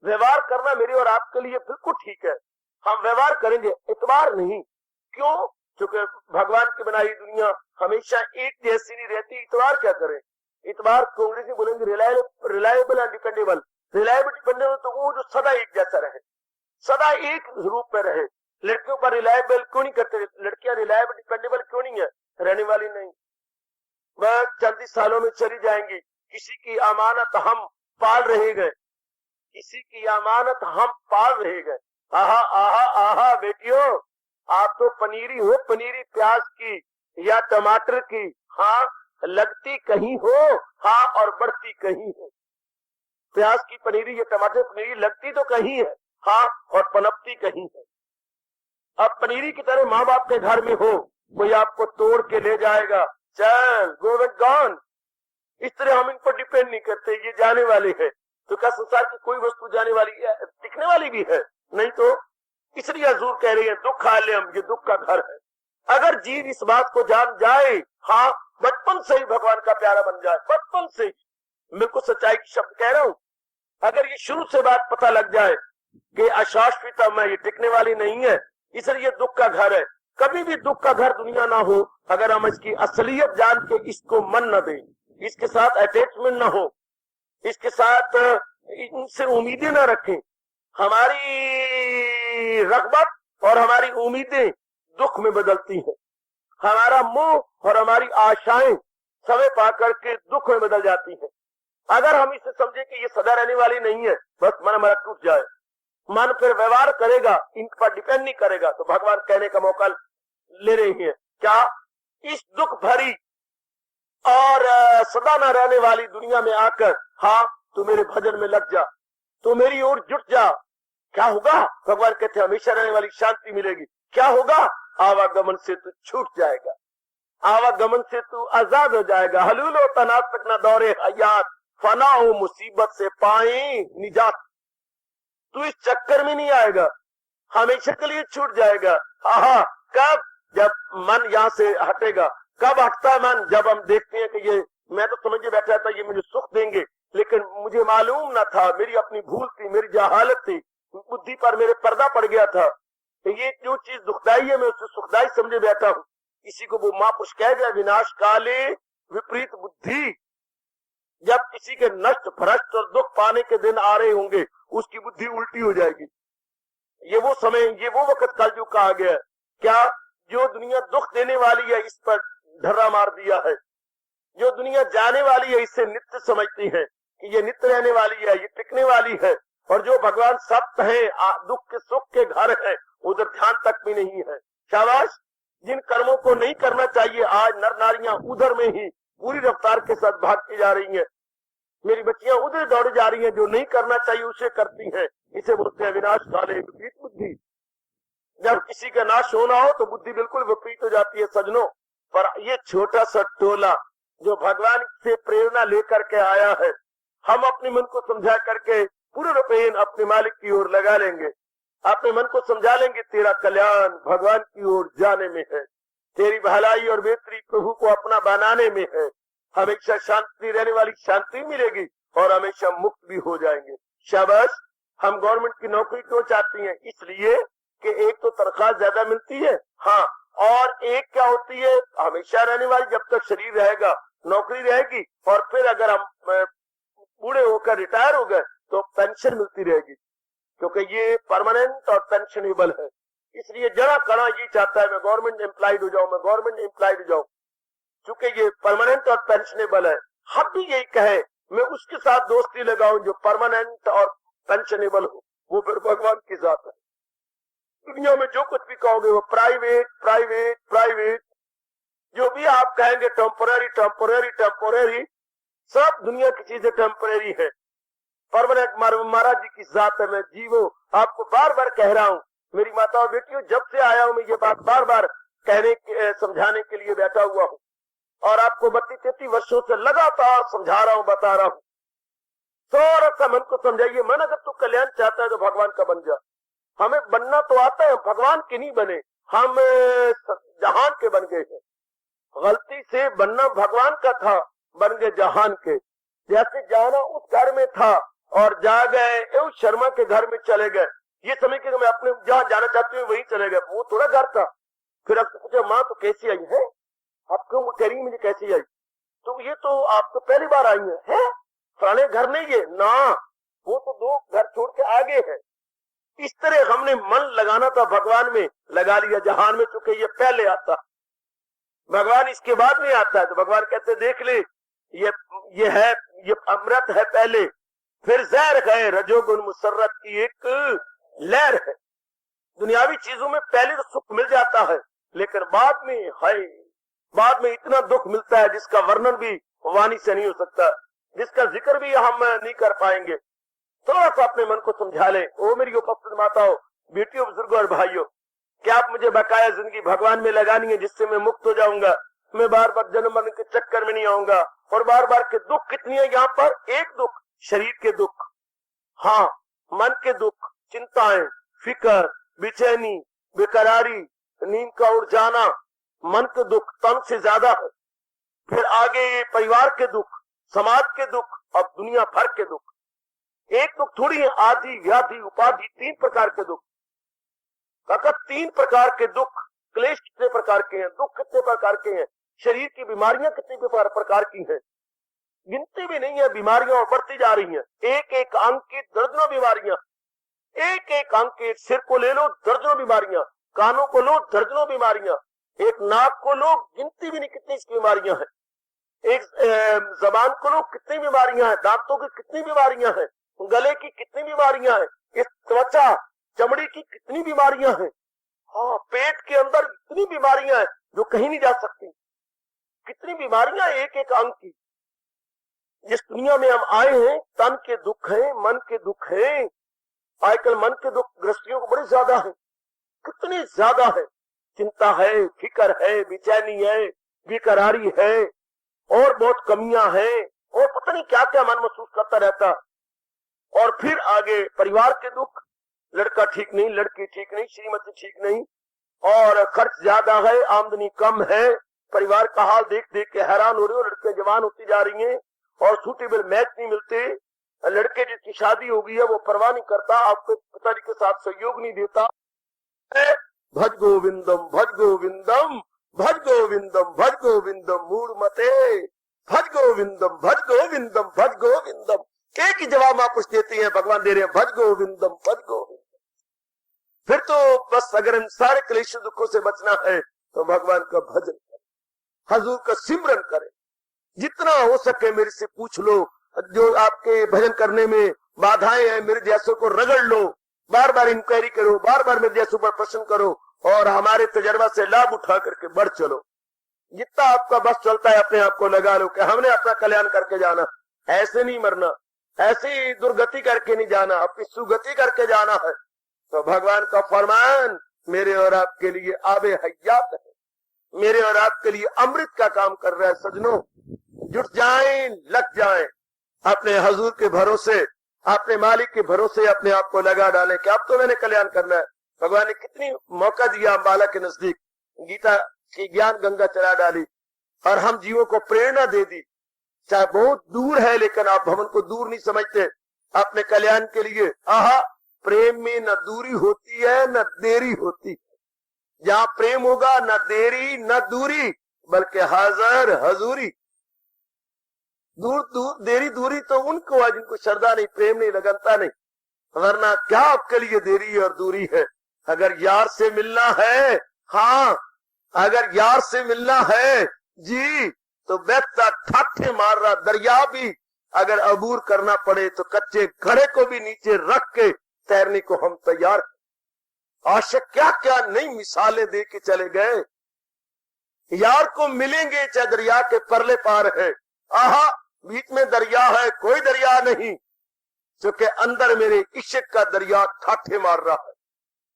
व्यवहार करना मेरे और आपके लिए बिल्कुल ठीक है, हम व्यवहार करेंगे, इतबार नहीं। क्यों? क्योंकि भगवान की बनाई दुनिया हमेशा एक जैसी नहीं रहती। इतबार क्या करें? इतबार कांग्रेस में बोलेंगे reliable and dependable. Reliable dependable तो वो जो सदा एक जैसा रहे, सदा एक रूप में रहे। लड़कियों पर रिलायबल क्यों नहीं करते? लड़कियां रिलायबल डिपेंडेबल क्यों नहीं है? रहने वाली नहीं, वह चंद सालों में चली जाएंगी। किसी की अमानत हम पाल रहे गए, किसी की अमानत हम पाल रहे गए। आहा आहा आहा बेटियों, आप तो पनीरी हो, पनीरी प्याज की या टमाटर की, हाँ लगती कहीं हो, हाँ और बढ़ती कहीं हो। प्याज की पनीरी या टमाटर पनीरी लगती तो कहीं है, हाँ और पनपती कहीं है। अब पनीरी की तरह माँ बाप के घर में हो, कोई आपको तोड़ के ले जाएगा, चल गो विद गॉन। इस तरह हम इन पर डिपेंड नहीं करते, ये जाने वाले है। तो क्या संसार की कोई वस्तु जाने वाली है? टिकने वाली भी है नहीं तो। इसलिए हजूर कह रही है दुख आलम, ये दुख का घर है। अगर जीव इस बात को जान जाए, हाँ बचपन से ही भगवान का प्यारा बन जाए, बचपन से ही, बिल्कुल सच्चाई की शब्द कह रहा हूं, अगर ये शुरू से बात पता लग जाए कि अशाश्वतम है, ये टिकने वाली नहीं है, इसलिए दुख का घर है। कभी भी दुख का घर दुनिया ना हो अगर हम इसकी असलियत जान के इसको मन न दें, इसके साथ अटैचमेंट ना हो, इसके साथ इनसे उम्मीदें ना रखें। हमारी रग़बत और हमारी उम्मीदें दुख में बदलती हैं, हमारा मोह और हमारी आशाएं समय पा करके दुख में बदल जाती हैं। अगर हम इसे समझे कि ये सदा रहने वाली नहीं है, बस मन हमारा टूट जाए मन फिर व्यवहार करेगा, इन पर डिपेंड नहीं करेगा। तो भगवान कहने का मौका ले रही है क्या, इस दुख भरी और सदा न रहने वाली दुनिया में आकर हाँ तू मेरे भजन में लग जा, तू मेरी ओर जुट जा। क्या होगा, भगवान कहते हैं हमेशा रहने वाली शांति मिलेगी। क्या होगा, आवागमन से तू छूट जाएगा, आवागमन से तू आजाद हो जाएगा। हलूलो तनातक न दौरे हयात, फना हो मुसीबत से पाए निजात। तू इस चक्कर में नहीं आएगा, हमेशा के लिए छूट जाएगा। आहा, कब, जब मन यहाँ से हटेगा। कब हटता है मन, जब हम देखते हैं कि ये मैं तो समझ के बैठा था ये मुझे सुख देंगे, लेकिन मुझे मालूम न था, मेरी अपनी भूल थी, मेरी जहालत थी, बुद्धि पर मेरे पर्दा पड़ गया था। ये जो चीज दुखदाई है मैं उसे सुखदाई समझे बैठा हूँ। इसी को वो महापुरुष कह गया, विनाश काले विपरीत बुद्धि। जब किसी के नष्ट भ्रष्ट और दुख पाने के दिन आ रहे होंगे, उसकी बुद्धि उल्टी हो जाएगी। ये वो समय, ये वो वक्त कलयुग का आ गया है। क्या, जो दुनिया दुख देने वाली है इस पर ढर्रा मार दिया है। जो दुनिया जाने वाली है इसे नित्य समझती है कि ये नित्य रहने वाली है, ये टिकने वाली है। और जो भगवान सत्य है, दुख के सुख के घर है, उधर ध्यान तक भी नहीं है। शाबाश, जिन कर्मों को नहीं करना चाहिए आज नर नारियां उधर में ही पूरी रफ्तार के साथ भागती जा रही हैं। मेरी बच्चियां उधर दौड़ी जा रही हैं, जो नहीं करना चाहिए उसे करती हैं। इसे बोलते हैं विनाश काले विपरीत बुद्धि। जब किसी का नाश होना हो तो बुद्धि बिल्कुल विपरीत हो जाती है सजनों। पर ये छोटा सा टोला जो भगवान से प्रेरणा लेकर के आया है, हम अपने मन को समझा करके पूरे रूपेण अपने मालिक की ओर लगा लेंगे। अपने मन को समझा लेंगे तेरा कल्याण भगवान की ओर जाने में है, तेरी भलाई और बेहतरी प्रभु को अपना बनाने में है। हमेशा शांति रहने वाली शांति मिलेगी और हमेशा मुक्त भी हो जाएंगे। शाबाश, हम गवर्नमेंट की नौकरी क्यों चाहती हैं? इसलिए कि एक तो तनख्वाह ज्यादा मिलती है, हाँ, और एक क्या होती है, हमेशा रहने वाली, जब तक शरीर रहेगा नौकरी रहेगी, और फिर अगर हम बूढ़े होकर रिटायर हो गए तो पेंशन मिलती रहेगी, क्योंकि ये परमानेंट और पेंशनेबल है। इसलिए जरा कड़ा ये चाहता है मैं गवर्नमेंट एम्प्लॉयड हो जाऊं, मैं गवर्नमेंट एम्प्लॉयड हो जाऊं, क्योंकि ये परमानेंट और पेंशनेबल है। हम भी यही कहे मैं उसके साथ दोस्ती लगाऊं जो परमानेंट और पेंशनेबल हो, वो फिर भगवान की जात है। दुनिया में जो कुछ भी कहोगे वो प्राइवेट प्राइवेट प्राइवेट, जो भी आप कहेंगे टेम्पोररी टेम्पोररी टेम्पोररी, सब दुनिया की चीजें टेम्पोररी है। परमानेंट महाराज जी की जात है। मैं जीवो आपको बार बार कह रहा हूँ, मेरी माता और बेटियों, जब से आया हूँ मैं ये बात बार बार कहने समझाने के लिए बैठा हुआ हूँ, और आपको 32-33 वर्षों से लगातार समझा रहा हूँ, बता रहा हूँ। थोड़ा सा मन को समझाइए। मन अगर तू कल्याण चाहता है तो भगवान का बन जा। हमें बनना तो आता है, भगवान के नहीं बने, हम जहान के बन गए हैं। गलती से बनना भगवान का था, बन गए जहान के। जैसे जाना उस घर में था और जा गए उस शर्मा के घर में चले गए, ये समझ के मैं अपने जहाँ जाना चाहती हूँ वहीं चले गए, वो थोड़ा घर था। फिर आपसे पूछा माँ तो कैसी आई है, आपको कह मुझे कैसी आई, तो ये तो आप तो पहली बार आई है फलाने घर नहीं है ना, वो तो 2 घर छोड़ के आगे है। इस तरह हमने मन लगाना था भगवान में, लगा लिया जहान में, चुके ये पहले आता, भगवान इसके बाद नहीं आता है। तो भगवान कहते देख ले, ये है, ये अमृत है पहले, फिर जहर है, रजोगुण मुसर्रत की एक लहर है। दुनियावी चीजों में पहले तो सुख मिल जाता है, लेकिन बाद में है, बाद में इतना दुख मिलता है जिसका वर्णन भी वाणी से नहीं हो सकता, जिसका जिक्र भी हम नहीं कर पाएंगे। थोड़ा सा अपने मन को समझा ले। ओ मेरी उपस्थित माताओं, बेटियों, बुजुर्गों और भाइयों, क्या आप मुझे बकाया जिंदगी भगवान में लगानी है, जिससे मैं मुक्त हो जाऊंगा, मैं बार बार जन्म मरण के चक्कर में नहीं आऊंगा। और बार बार के दुख कितनी है यहाँ पर, एक दुख शरीर के दुख, हाँ, मन के दुख, चिंताएं, फिकर, बेचैनी, बेकरारी, नींद का उड़ जाना, मन के दुख तन से ज्यादा है। फिर आगे परिवार के दुख, समाज के दुख और दुनिया भर के दुख। एक दुख थोड़ी है, आदि व्याधि उपाधि, 3 प्रकार के दुख। काका 3 प्रकार के दुख। क्लेश कितने प्रकार के हैं, दुख कितने प्रकार के हैं, शरीर की बीमारियां कितनी प्रकार की हैं, गिनती भी नहीं है। बीमारियां और बढ़ती जा रही हैं, एक एक अंग की दर्जनों बीमारियां, एक एक अंग के, एक सिर को ले लो दर्जनों बीमारियां, कानों को लो दर्जनों बीमारियां, एक नाक को लो गिनती भी नहीं कितनी इसकी बीमारियां हैं, एक जबान को लो कितनी बीमारियां हैं, दांतों की कितनी बीमारियां हैं, गले की कितनी बीमारियां हैं, इस त्वचा चमड़ी की कितनी बीमारियां हैं। हाँ, पेट के अंदर इतनी बीमारियां हैं जो कहीं नहीं जा सकती। कितनी बीमारियां एक एक अंग की। जिस दुनिया में हम आए हैं, तन के दुख हैं, मन के दुख हैं। आजकल मन के दुख गृहस्थियों को बड़े ज्यादा है, कितनी ज्यादा है। चिंता है, फिक्र है, बेचैनी है, बेकरारी है, और बहुत कमियां हैं, और पता नहीं क्या क्या मन महसूस करता रहता। और फिर आगे परिवार के दुख, लड़का ठीक नहीं, लड़की ठीक नहीं, श्रीमती ठीक नहीं, और खर्च ज्यादा है, आमदनी कम है। परिवार का हाल देख देख के हैरान हो रहे हो। लड़कियां जवान होती जा रही हैं और सूटेबल मैच नहीं मिलते। लड़के जिसकी शादी हो गई है वो परवाह नहीं करता, आपके पिताजी के साथ सहयोग नहीं देता। भज गोविंदम भज गोविंदम भज गोविंदम भज गोविंदम मूड मते, भज गोविंदम भज गोविंदम भज गोविंदम। एक ही जवाब महापुरुष देते हैं, भगवान दे रहे हैं, भज गोविंदम भज गोविंदम। फिर तो बस अगर इन सारे क्लेश दुखों से बचना है तो भगवान का भजन करें, हजूर का सिमरन करें। जितना हो सके मेरे से पूछ लो, जो आपके भजन करने में बाधाएं हैं मेरे जैसों को रगड़ लो, बार बार इंक्वायरी करो, बार बार मेरे जैसों पर प्रश्न करो, और हमारे तजर्बा से लाभ उठा करके बढ़ चलो। जितना आपका बस चलता है अपने आप को लगा लो कि हमने अपना कल्याण करके जाना। ऐसे नहीं मरना, ऐसी दुर्गति करके नहीं जाना, अपनी सुगति करके जाना है। तो भगवान का फरमान मेरे और आपके लिए आबे हयात है, मेरे और आपके लिए अमृत का काम कर रहा है। सजनों, जुट जाएं, लग जाएं, अपने हजूर के भरोसे, अपने मालिक के भरोसे अपने आप को लगा डालें कि अब तो मैंने कल्याण करना है। भगवान ने कितनी मौका दिया अम्बाला के नजदीक, गीता की ज्ञान गंगा चला डाली और हम जीवों को प्रेरणा दे दी। चाहे बहुत दूर है लेकिन आप भवन को दूर नहीं समझते अपने कल्याण के लिए। आहा, प्रेम में न दूरी होती है न देरी होती है। जहाँ प्रेम होगा न देरी न दूरी, बल्कि हाजिर हजूरी। दूर दूर देरी दूरी तो उनको है जिनको श्रद्धा नहीं, प्रेम नहीं, लगनता नहीं। वरना क्या आपके लिए देरी और दूरी है। अगर यार से मिलना है, हाँ अगर यार से मिलना है जी, तो बेहतर ठाठे मार रहा दरिया भी अगर अबूर करना पड़े तो कच्चे घड़े को भी नीचे रख के तैरने को हम तैयार। आशिक क्या क्या नई मिसालें दे के चले गए। यार को मिलेंगे चाहे दरिया के परले पार है। आहा, बीच में दरिया है, कोई दरिया नहीं, क्योंकि अंदर मेरे इश्क का दरिया ठाठे मार रहा है,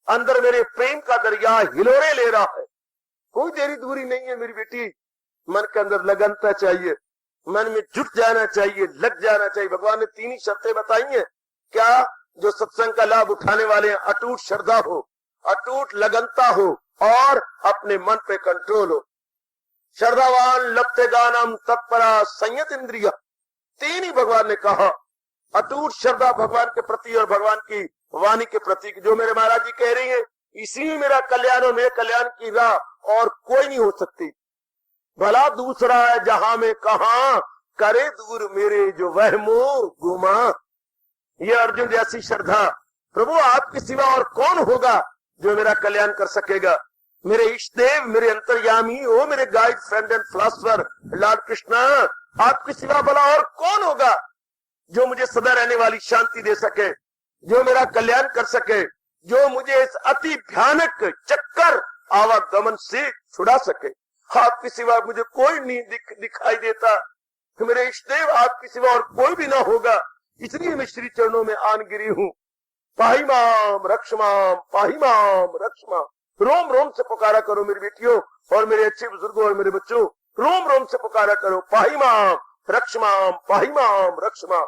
अंदर मेरे प्रेम का दरिया हिलोरे ले रहा है। कोई देरी दूरी नहीं है मेरी बेटी। मन के अंदर लगनता चाहिए, मन में जुट जाना चाहिए, लग जाना चाहिए। भगवान ने 3 ही शर्तें बताई हैं। क्या? जो सत्संग का लाभ उठाने वाले हैं, अटूट श्रद्धा हो, अटूट लगनता हो और अपने मन पे कंट्रोल हो। श्रद्धावान लपते गानम तत्परा संयत इंद्रिया, 3 ही भगवान ने कहा। अटूट श्रद्धा भगवान के प्रति और भगवान की वाणी के प्रति, जो मेरे महाराज जी कह रही है, इसी में मेरा कल्याण और मेरे कल्याण की राह और कोई नहीं हो सकती। भला दूसरा है जहां में कहा, करे दूर मेरे जो वहमो गुमा। ये अर्जुन जैसी श्रद्धा, प्रभु आपके सिवा और कौन होगा जो मेरा कल्याण कर सकेगा। मेरे इष्ट देव, मेरे अंतर्यामी, ओ मेरे guide, friend and philosopher Lord Krishna, आपके सिवा भला और कौन होगा जो मुझे सदा रहने वाली शांति दे सके, जो मेरा कल्याण कर सके, जो मुझे इस अति भयानक चक्कर आवागमन से छुड़ा सके। आपके सिवा मुझे कोई नहीं दिखाई देता। मेरे इष्ट देव, आपके सिवा और कोई भी ना होगा, इसलिए मैं श्री चरणों में आन गिरी हूँ। पाही माम रक्षमाम, पाही माम रक्षमाम। रोम रोम से पुकारा करो मेरी बेटियों और मेरे अच्छे बुजुर्गों और मेरे बच्चों, रोम रोम से पुकारा करो, पाही माम रक्षमाम, पाही माम रक्षमाम।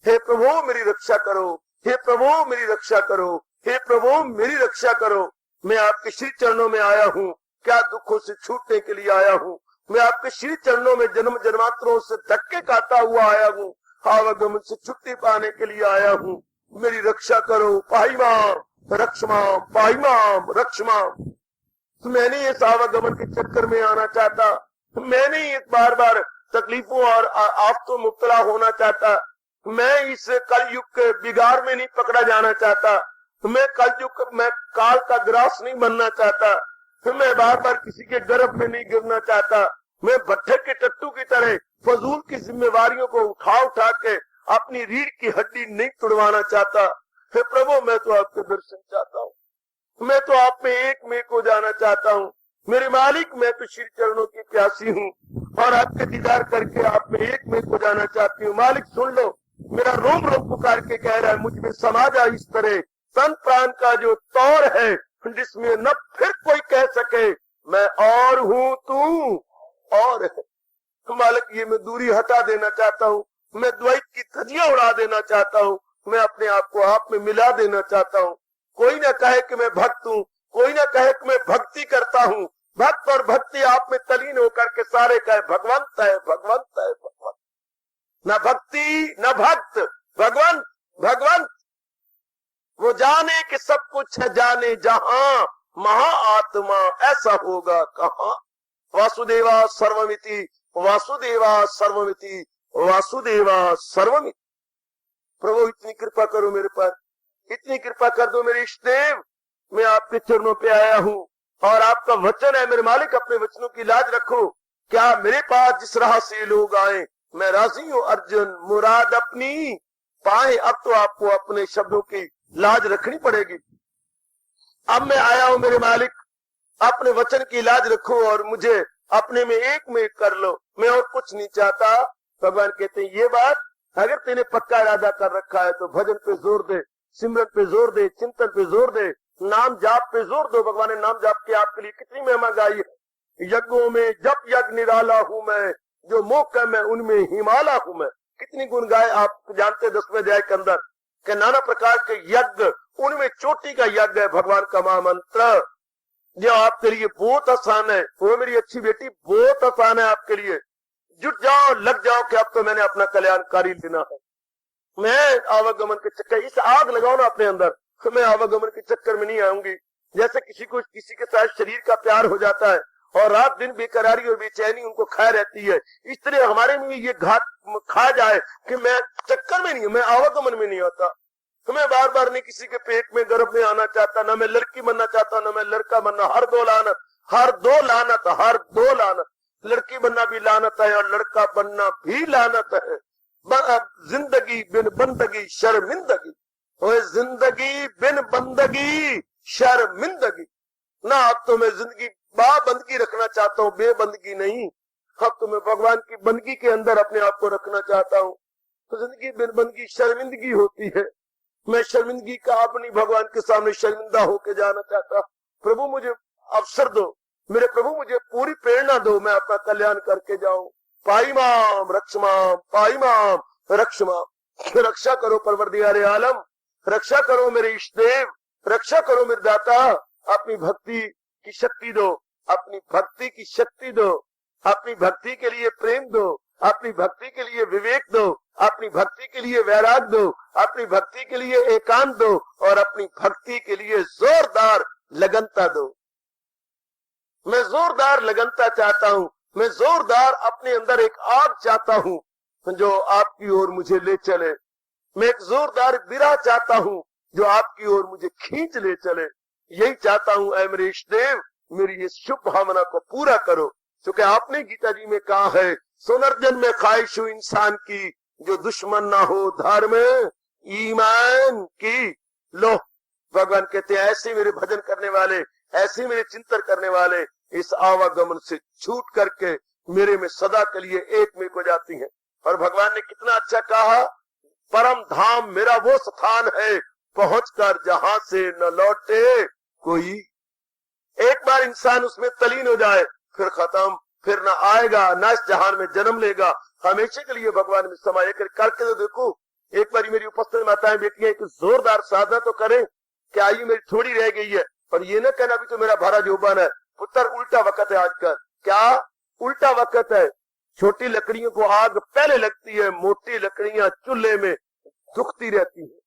हे प्रभु मेरी रक्षा करो, हे प्रभु मेरी रक्षा करो, हे प्रभु मेरी रक्षा करो। मैं आपके श्री चरणों में आया हूँ, क्या दुखों से छूटने के लिए आया हूँ। मैं आपके श्री चरणों में जन्म जन्मांतरों से धक्के खाता हुआ आया हूँ, आवागमन से छुट्टी पाने के लिए आया हूँ। मेरी रक्षा करो, पाही माम रक्षमाम, पाही माम रक्षमाम। मैं नहीं इस आवागमन के चक्कर में आना चाहता, मैं नहीं इस बार बार तकलीफों और आफतों मुब्तला होना चाहता, मैं इस कलयुग के बिगाड़ में नहीं पकड़ा जाना चाहता, मैं कलयुग में काल का ग्रास नहीं बनना चाहता, मैं बार बार किसी के गर्भ में नहीं गिरना चाहता, मैं भट्टे के टट्टू की तरह फजूल की जिम्मेवारियों को उठा उठा के अपनी रीढ़ की हड्डी नहीं तुड़वाना चाहता। हे प्रभु, मैं तो आपके दर्शन चाहता हूँ, मैं तो आप में एक में को जाना चाहता हूँ। मेरे मालिक, मैं तो श्री चरणों की प्यासी हूँ और आपके दीदार करके आप में एक में को जाना चाहती हूँ। मालिक सुन लो, मेरा रोम रोम पुकार के कह रहा है, मुझ में समा जा इस तरह तन प्राण का जो तौर है, जिसमें न फिर कोई कह सके मैं और हूँ, तू और है। मालिक, ये मैं दूरी हटा देना चाहता हूँ, मैं द्वैत की धज्जियां उड़ा देना चाहता हूँ, मैं अपने आप को आप में मिला देना चाहता हूँ। कोई ना कहे कि मैं भक्त हूँ, कोई ना कहे कि मैं भक्ति करता हूँ। भक्त और भक्ति आप में तलीन होकर के सारे कहे भगवंत है, भगवंत है, भगवंत। न भक्ति न भक्त, भगवंत भगवंत। वो जाने कि सब कुछ है, जाने जहां महाआत्मा ऐसा होगा कहाँ। वासुदेवा सर्वमिति, वासुदेवा सर्वमिति, वासुदेवा सर्वमिति। प्रभु इतनी कृपा करो मेरे पर, इतनी कृपा कर दो मेरे इष्ट देव। मैं आपके चरणों पे आया हूँ और आपका वचन है मेरे मालिक, अपने वचनों की लाज रखो। क्या मेरे पास जिस राह से लोग आए, मैं राजी हूँ अर्जुन, मुराद अपनी पाए। अब तो आपको अपने शब्दों की लाज रखनी पड़ेगी। अब मैं आया हूँ मेरे मालिक, अपने वचन की लाज रखो और मुझे अपने में एक में कर लो, मैं और कुछ नहीं चाहता। भगवान कहते हैं, ये बात अगर तेने पक्का इरादा कर रखा है तो भजन पे जोर दे, सिमरन पे जोर दे, चिंतन पे जोर दे, नाम जाप पे जोर दो। भगवान ने नाम जाप के आपके लिए कितनी महिमा गाई है। यज्ञों में जप यज्ञ निराला हूँ मैं, जो मोक्ष है मैं उनमें हिमाला हूँ मैं। कितनी गुण गाए आप जानते 10वें अध्याय के अंदर के नाना प्रकार के यज्ञ, उनमें चोटी का यज्ञ है भगवान का महामंत्र, जो आपके लिए बहुत आसान है। वो मेरी अच्छी बेटी, बहुत आसान है आपके लिए। जुट जाओ, लग जाओ कि अब तो मैंने अपना कल्याणकारी लेना है। मैं आवागमन के चक्कर, इस आग लगाओ ना अपने अंदर, तो मैं आवागमन के चक्कर में नहीं आऊंगी। जैसे किसी को किसी के साथ शरीर का प्यार हो जाता है और रात दिन बेकरारी और बेचैनी उनको खा रहती है, इस तरह हमारे में ये घात खा जाए कि मैं चक्कर में नहीं, मैं आवागमन में नहीं आता। तो मैं बार बार नहीं किसी के पेट में गर्भ में आना चाहता, ना मैं लड़की बनना चाहता, ना मैं लड़का बनना। हर दो लानत, हर दो लानत, हर दो लानत। लड़की बनना भी लानत है और लड़का बनना भी लानत है। जिंदगी बिन बंदगी शर्मिंदगी, जिंदगी बिन बंदगी शर्मिंदगी। ना अब तो मैं जिंदगी बाबंदगी रखना चाहता हूँ, बेबंदगी नहीं। अब तो मैं भगवान की बंदगी के अंदर अपने आप को रखना चाहता हूँ। तो जिंदगी बिन बंदगी शर्मिंदगी होती है। मैं शर्मिंदगी का अपनी भगवान के सामने शर्मिंदा होके जाना चाहता। प्रभु मुझे अवसर दो, मेरे प्रभु मुझे पूरी प्रेरणा दो, मैं अपना कल्याण करके जाऊं। पाई माम रक्षमाम, पाई माम रक्षमाम। रक्षा करो परवरदिगारे आलम, रक्षा करो मेरे इष्ट देव, रक्षा करो मेरे दाता। अपनी भक्ति की शक्ति दो, अपनी भक्ति की शक्ति दो, अपनी भक्ति के लिए प्रेम दो, अपनी भक्ति के लिए विवेक दो, अपनी भक्ति के लिए वैराग दो, अपनी भक्ति के लिए एकांत दो और अपनी भक्ति के लिए जोरदार लगनता दो। मैं जोरदार लगनता चाहता हूँ, मैं जोरदार अपने अंदर एक आग चाहता हूँ जो आपकी ओर मुझे ले चले। मैं एक जोरदार विरह चाहता हूँ जो आपकी ओर मुझे खींच ले चले। यही चाहता हूँ ऐ मेरे इष्ट देव, मेरी इस शुभ भावना को पूरा करो। क्योंकि आपने गीता जी में कहा है, सुनर्जन में ख्वाहिश हो इंसान की, जो दुश्मन ना हो धर्म ईमान की। लो, भगवान कहते हैं ऐसे मेरे भजन करने वाले, ऐसे मेरे चिंतन करने वाले इस आवागमन से छूट करके मेरे में सदा के लिए एक में को जाती हैं। और भगवान ने कितना अच्छा कहा, परम धाम मेरा वो स्थान है, पहुंचकर जहां से न लौटे कोई। एक बार इंसान उसमें तलीन हो जाए फिर खत्म, फिर न आएगा, न इस जहान में जन्म लेगा, हमेशा के लिए भगवान में समाये करके तो देखो। एक बार मेरी उपस्थित माताएं बेटियां एक जोरदार साधना तो करें कि आयु मेरी थोड़ी रह गई है, और ये न कहना अभी तो मेरा भरा जोबान है। पुत्र, उल्टा वक्त है आजकल। क्या उल्टा वक्त है? छोटी लकड़ियों को आग पहले लगती है, मोटी लकड़ियां चूल्हे में दुखती रहती है।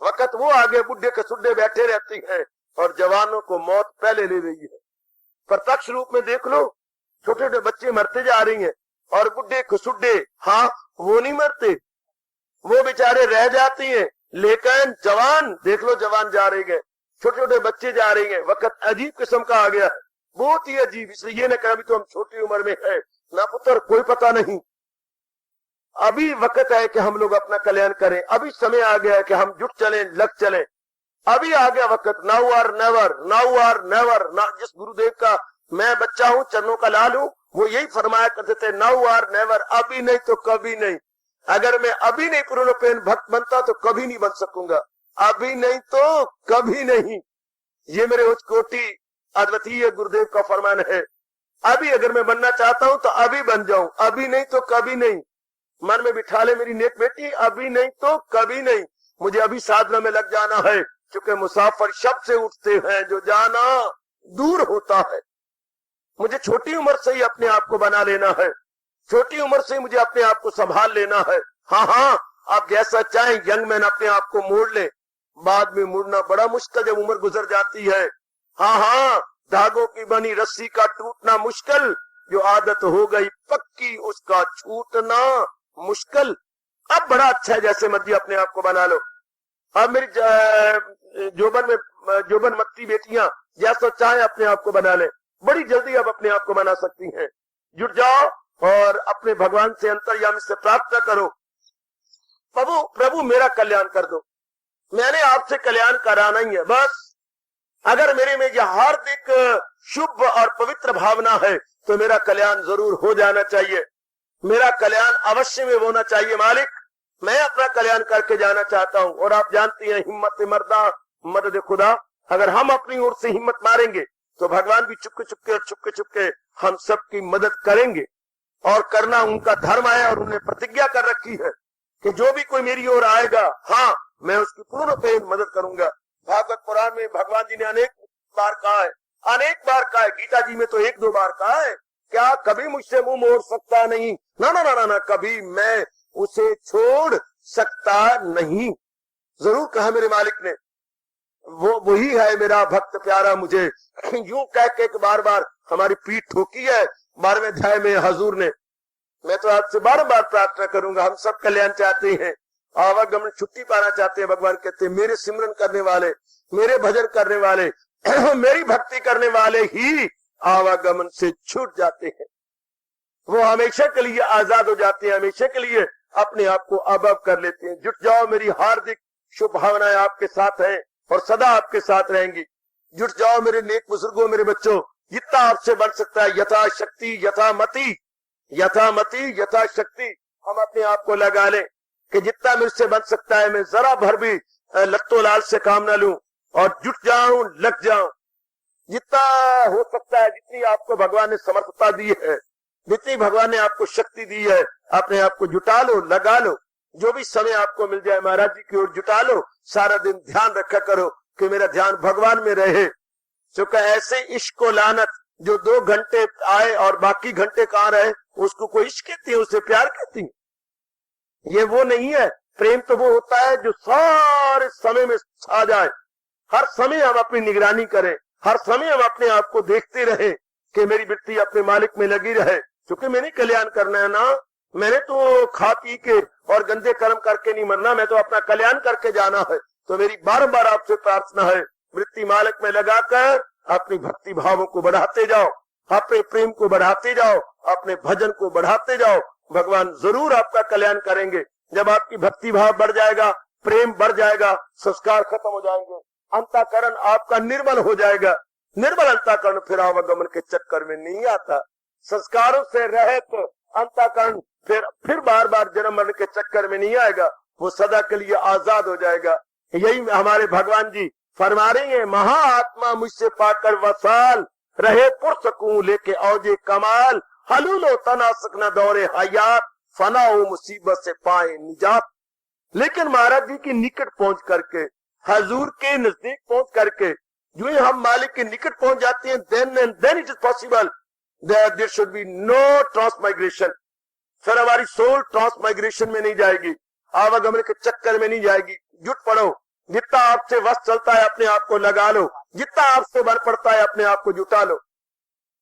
वक्त वो आगे बुढ़े के सुड्ढे बैठे रहती हैं और जवानों को मौत पहले ले रही है। प्रत्यक्ष रूप में देख लो, छोटे छोटे बच्चे मरते जा रही हैं और बुढ़े खुसुड्डे, हाँ वो नहीं मरते, वो बेचारे रह जाती हैं। लेकिन जवान देख लो, जवान जा रहे हैं, छोटे छोटे बच्चे जा रहे हैं। वक्त अजीब किस्म का आ गया है, बहुत ही अजीब। इसलिए ये न कहा अभी तो हम छोटी उम्र में है ना पुत्र, कोई पता नहीं। अभी वक्त है कि हम लोग अपना कल्याण करें, अभी समय आ गया है कि हम जुट चलें, लग चलें, अभी आ गया वक्त। नाउ और नेवर, नाउ और नेवर। जिस गुरुदेव का मैं बच्चा हूँ, चरणों का लाल हूँ, वो यही फरमाया करते थे, नाउ और नेवर, अभी नहीं तो कभी नहीं। अगर मैं अभी नहीं पूर्णपेन भक्त बनता तो कभी नहीं बन सकूंगा, अभी नहीं तो कभी नहीं। ये मेरे उच्च कोटि अद्वितीय गुरुदेव का फरमान है। अभी अगर मैं बनना चाहता हूं तो अभी बन जाऊं, अभी नहीं तो कभी नहीं। मन में बिठा ले मेरी नेक बेटी, अभी नहीं तो कभी नहीं। मुझे अभी साधना में लग जाना है, क्योंकि मुसाफिर शब्द से उठते हैं, जो जाना दूर होता है। मुझे छोटी उम्र से ही अपने आप को बना लेना है, छोटी उम्र से मुझे अपने आप को संभाल लेना है। हाँ, आप जैसा चाहें यंग मैन अपने आप को मोड़ ले, बाद में मुड़ना बड़ा मुश्किल जब उम्र गुजर जाती है। हाँ, धागों की बनी रस्सी का टूटना मुश्किल, जो आदत हो गई पक्की उसका छूटना मुश्किल। अब बड़ा अच्छा है, जैसे मर्जी अपने आप को बना लो। अब मेरी जोबन मत्ती बेटियां जैसा चाहे अपने आप को बना ले, बड़ी जल्दी अब अपने आप को बना सकती हैं। जुट जाओ और अपने भगवान से, अंतर्यामी से प्रार्थना करो, प्रभु मेरा कल्याण कर दो। मैंने आपसे कल्याण कराना ही है बस। अगर मेरे में यह हार्दिक शुभ और पवित्र भावना है तो मेरा कल्याण जरूर हो जाना चाहिए, मेरा कल्याण अवश्य में होना चाहिए। मालिक, मैं अपना कल्याण करके जाना चाहता हूँ। और आप जानती हैं, हिम्मत मर्दा मदद खुदा। अगर हम अपनी ओर से हिम्मत मारेंगे तो भगवान भी चुपके चुपके हम सबकी मदद करेंगे। और करना उनका धर्म है, और उन्हें प्रतिज्ञा कर रखी है कि जो भी कोई मेरी ओर आएगा, हाँ, मैं उसकी पूर्ण प्रेम मदद करूंगा। भागवत पुराण में भगवान जी ने अनेक बार कहा है, गीता जी में तो 1-2 बार कहा है, क्या कभी मुझसे मुंह मोड़ सकता नहीं, ना ना ना ना ना, कभी मैं उसे छोड़ सकता नहीं। जरूर कहा मेरे मालिक ने, वो वही है मेरा भक्त प्यारा मुझे। यूं कह के बार बार हमारी पीठ ठोकी है 12वें अध्याय में हजूर ने। मैं तो आपसे बार प्रार्थना करूंगा, हम सब कल्याण चाहते हैं, आवागमन छुट्टी पाना चाहते हैं। भगवान कहते हैं, मेरे सिमरन करने वाले, मेरे भजन करने वाले, मेरी भक्ति करने वाले ही आवागमन से छूट जाते हैं। वो हमेशा के लिए आजाद हो जाते हैं, हमेशा के लिए अपने आप को अबब कर लेते हैं। जुट जाओ, मेरी हार्दिक शुभ भावनाएं आपके साथ हैं और सदा आपके साथ रहेंगी। जुट जाओ मेरे नेक बुजुर्गों, मेरे बच्चों, जितना आपसे बन सकता है, यथाशक्ति यथामति, यथामति यथाशक्ति हम अपने आप को लगा लें कि जितना मुझसे बन सकता है मैं जरा भर भी लत्तो लाल से काम न लूं और जुट जाऊं, लग जाऊं। जितना हो सकता है, जितनी आपको भगवान ने समर्थता दी है, जितनी भगवान ने आपको शक्ति दी है, अपने आप को जुटा लो, लगा लो। जो भी समय आपको मिल जाए महाराज जी की ओर जुटा लो। सारा दिन ध्यान रखा करो कि मेरा ध्यान भगवान में रहे। क्योंकि ऐसे इश्क को लानत, जो 2 घंटे आए और बाकी घंटे कहाँ रहे, उसको कोई इश्क कहती है, उसे प्यार कहती है। ये वो नहीं है। प्रेम तो वो होता है जो सारे समय में छा जाए। हर समय हम अपनी निगरानी करें, हर समय हम अपने आप को देखते रहे कि मेरी वृत्ति अपने मालिक में लगी रहे। क्योंकि मैंने कल्याण करना है ना, मैंने तो खा पी के और गंदे कर्म करके नहीं मरना, मैं तो अपना कल्याण करके जाना है। तो मेरी बार आपसे प्रार्थना है, वृत्ति मालिक में लगाकर अपनी भक्ति भावों को बढ़ाते जाओ, अपने प्रेम को बढ़ाते जाओ, अपने भजन को बढ़ाते जाओ। भगवान जरूर आपका कल्याण करेंगे। जब आपकी भक्ति भाव बढ़ जाएगा, प्रेम बढ़ जाएगा, संस्कार खत्म हो जाएंगे, अंतःकरण आपका निर्मल हो जाएगा। निर्मल अंतःकरण फिर आवागमन के चक्कर में नहीं आता। संस्कारों से रहित अंतःकरण फिर बार जन्म मरण के चक्कर में नहीं आएगा, वो सदा के लिए आजाद हो जाएगा। यही हमारे भगवान जी फरमा रहे हैं, महाआत्मा मुझसे पाकर वसाल, रहे पुरसकूं लेके औजे कमाल, हलूलो तनासक न दौरे हयात, फनाओ मुसीबत से पाए निजात। लेकिन महाराज जी के निकट पहुंच करके, हजूर के नजदीक पहुंच करके, जो ही हम मालिक के निकट पहुंच जाते हैं, then it is possible that there should be no transmigration। फिर हमारी सोल ट्रांसमाइग्रेशन में नहीं जाएगी, आवागमन के चक्कर में नहीं जाएगी। जुट पड़ो, जितना आपसे वश चलता है अपने आप को लगा लो, जितना आपसे बल पड़ता है अपने आप को जुटा लो।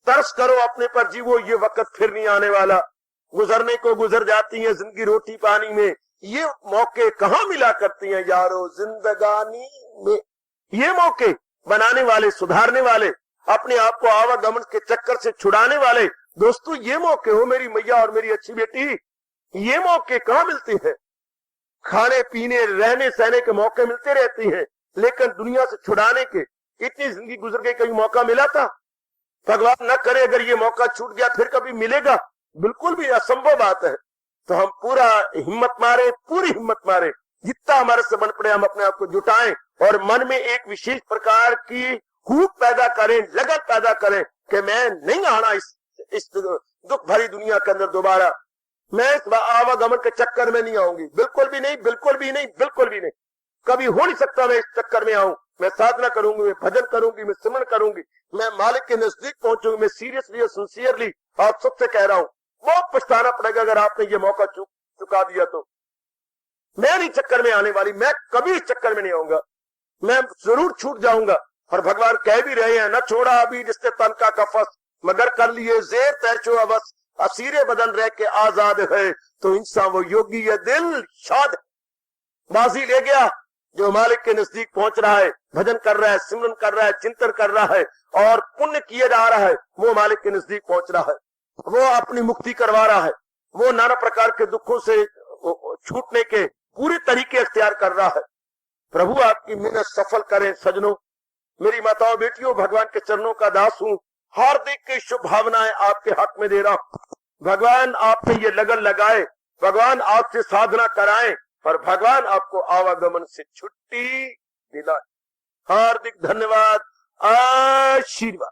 तरस करो अपने पर, जीवो, ये वक्त फिर नहीं आने वाला। गुजरने को गुजर जाती है जिंदगी रोटी पानी में, ये मौके कहाँ मिला करती हैं यारो जिंदगानी में। ये मौके बनाने वाले, सुधारने वाले, अपने आप को आवागमन के चक्कर से छुड़ाने वाले दोस्तों, ये मौके हो मेरी मैया और मेरी अच्छी बेटी, ये मौके कहाँ मिलते हैं? खाने पीने रहने सहने के मौके मिलते रहते हैं, लेकिन दुनिया से छुड़ाने के इतनी जिंदगी गुजर गई, कभी मौका मिला था? भगवान न करे अगर ये मौका छूट गया फिर कभी मिलेगा? बिल्कुल भी असंभव बात है। तो हम पूरी हिम्मत मारे, जितना हमारे से बन पड़े हम अपने आप को जुटाएं और मन में एक विशेष प्रकार की हूट पैदा करें, लगन पैदा करें कि मैं नहीं आना इस दुख भरी दुनिया के अंदर दोबारा। मैं इस आवागमन के चक्कर में नहीं आऊंगी, बिल्कुल भी नहीं, बिल्कुल भी नहीं, बिल्कुल भी नहीं। कभी हो नहीं सकता मैं इस चक्कर में आऊं। मैं साधना करूंगी, मैं भजन करूंगी, मैं सिमरन करूंगी, मैं मालिक के नजदीक पहुंचूंगी। मैं सीरियसली और सिंसियरली आप सबसे कह रहा हूं, बहुत पछताना पड़ेगा अगर आपने ये मौका चुका दिया तो। मैं नहीं चक्कर में आने वाली, मैं कभी इस चक्कर में नहीं आऊंगा, मैं जरूर छूट जाऊंगा। और भगवान कह भी रहे हैं, न छोड़ा अभी रिश्ते तन का कफस, मगर कर लिए जेर तैचो अवस, असीरे बदन रह के आजाद है, तो इंसान वो योगी है दिल शाद। बाजी ले गया जो मालिक के नजदीक पहुंच रहा है, भजन कर रहा है, सिमरन कर रहा है, चिंतन कर रहा है और पुण्य किए जा रहा है, वो मालिक के नजदीक पहुंच रहा है, वो अपनी मुक्ति करवा रहा है, वो नाना प्रकार के दुखों से छूटने के पूरे तरीके अख्तियार कर रहा है। प्रभु आपकी मेहनत सफल करें सजनों। मेरी माताओं बेटियों, भगवान के चरणों का दास हूँ, हार्दिक शुभ भावनाएं आपके हक में दे रहा हूँ। भगवान आपने ये लगन लगाए, भगवान आपसे साधना कराएं और भगवान आपको आवागमन से छुट्टी दिलाए। हार्दिक धन्यवाद, आशीर्वाद।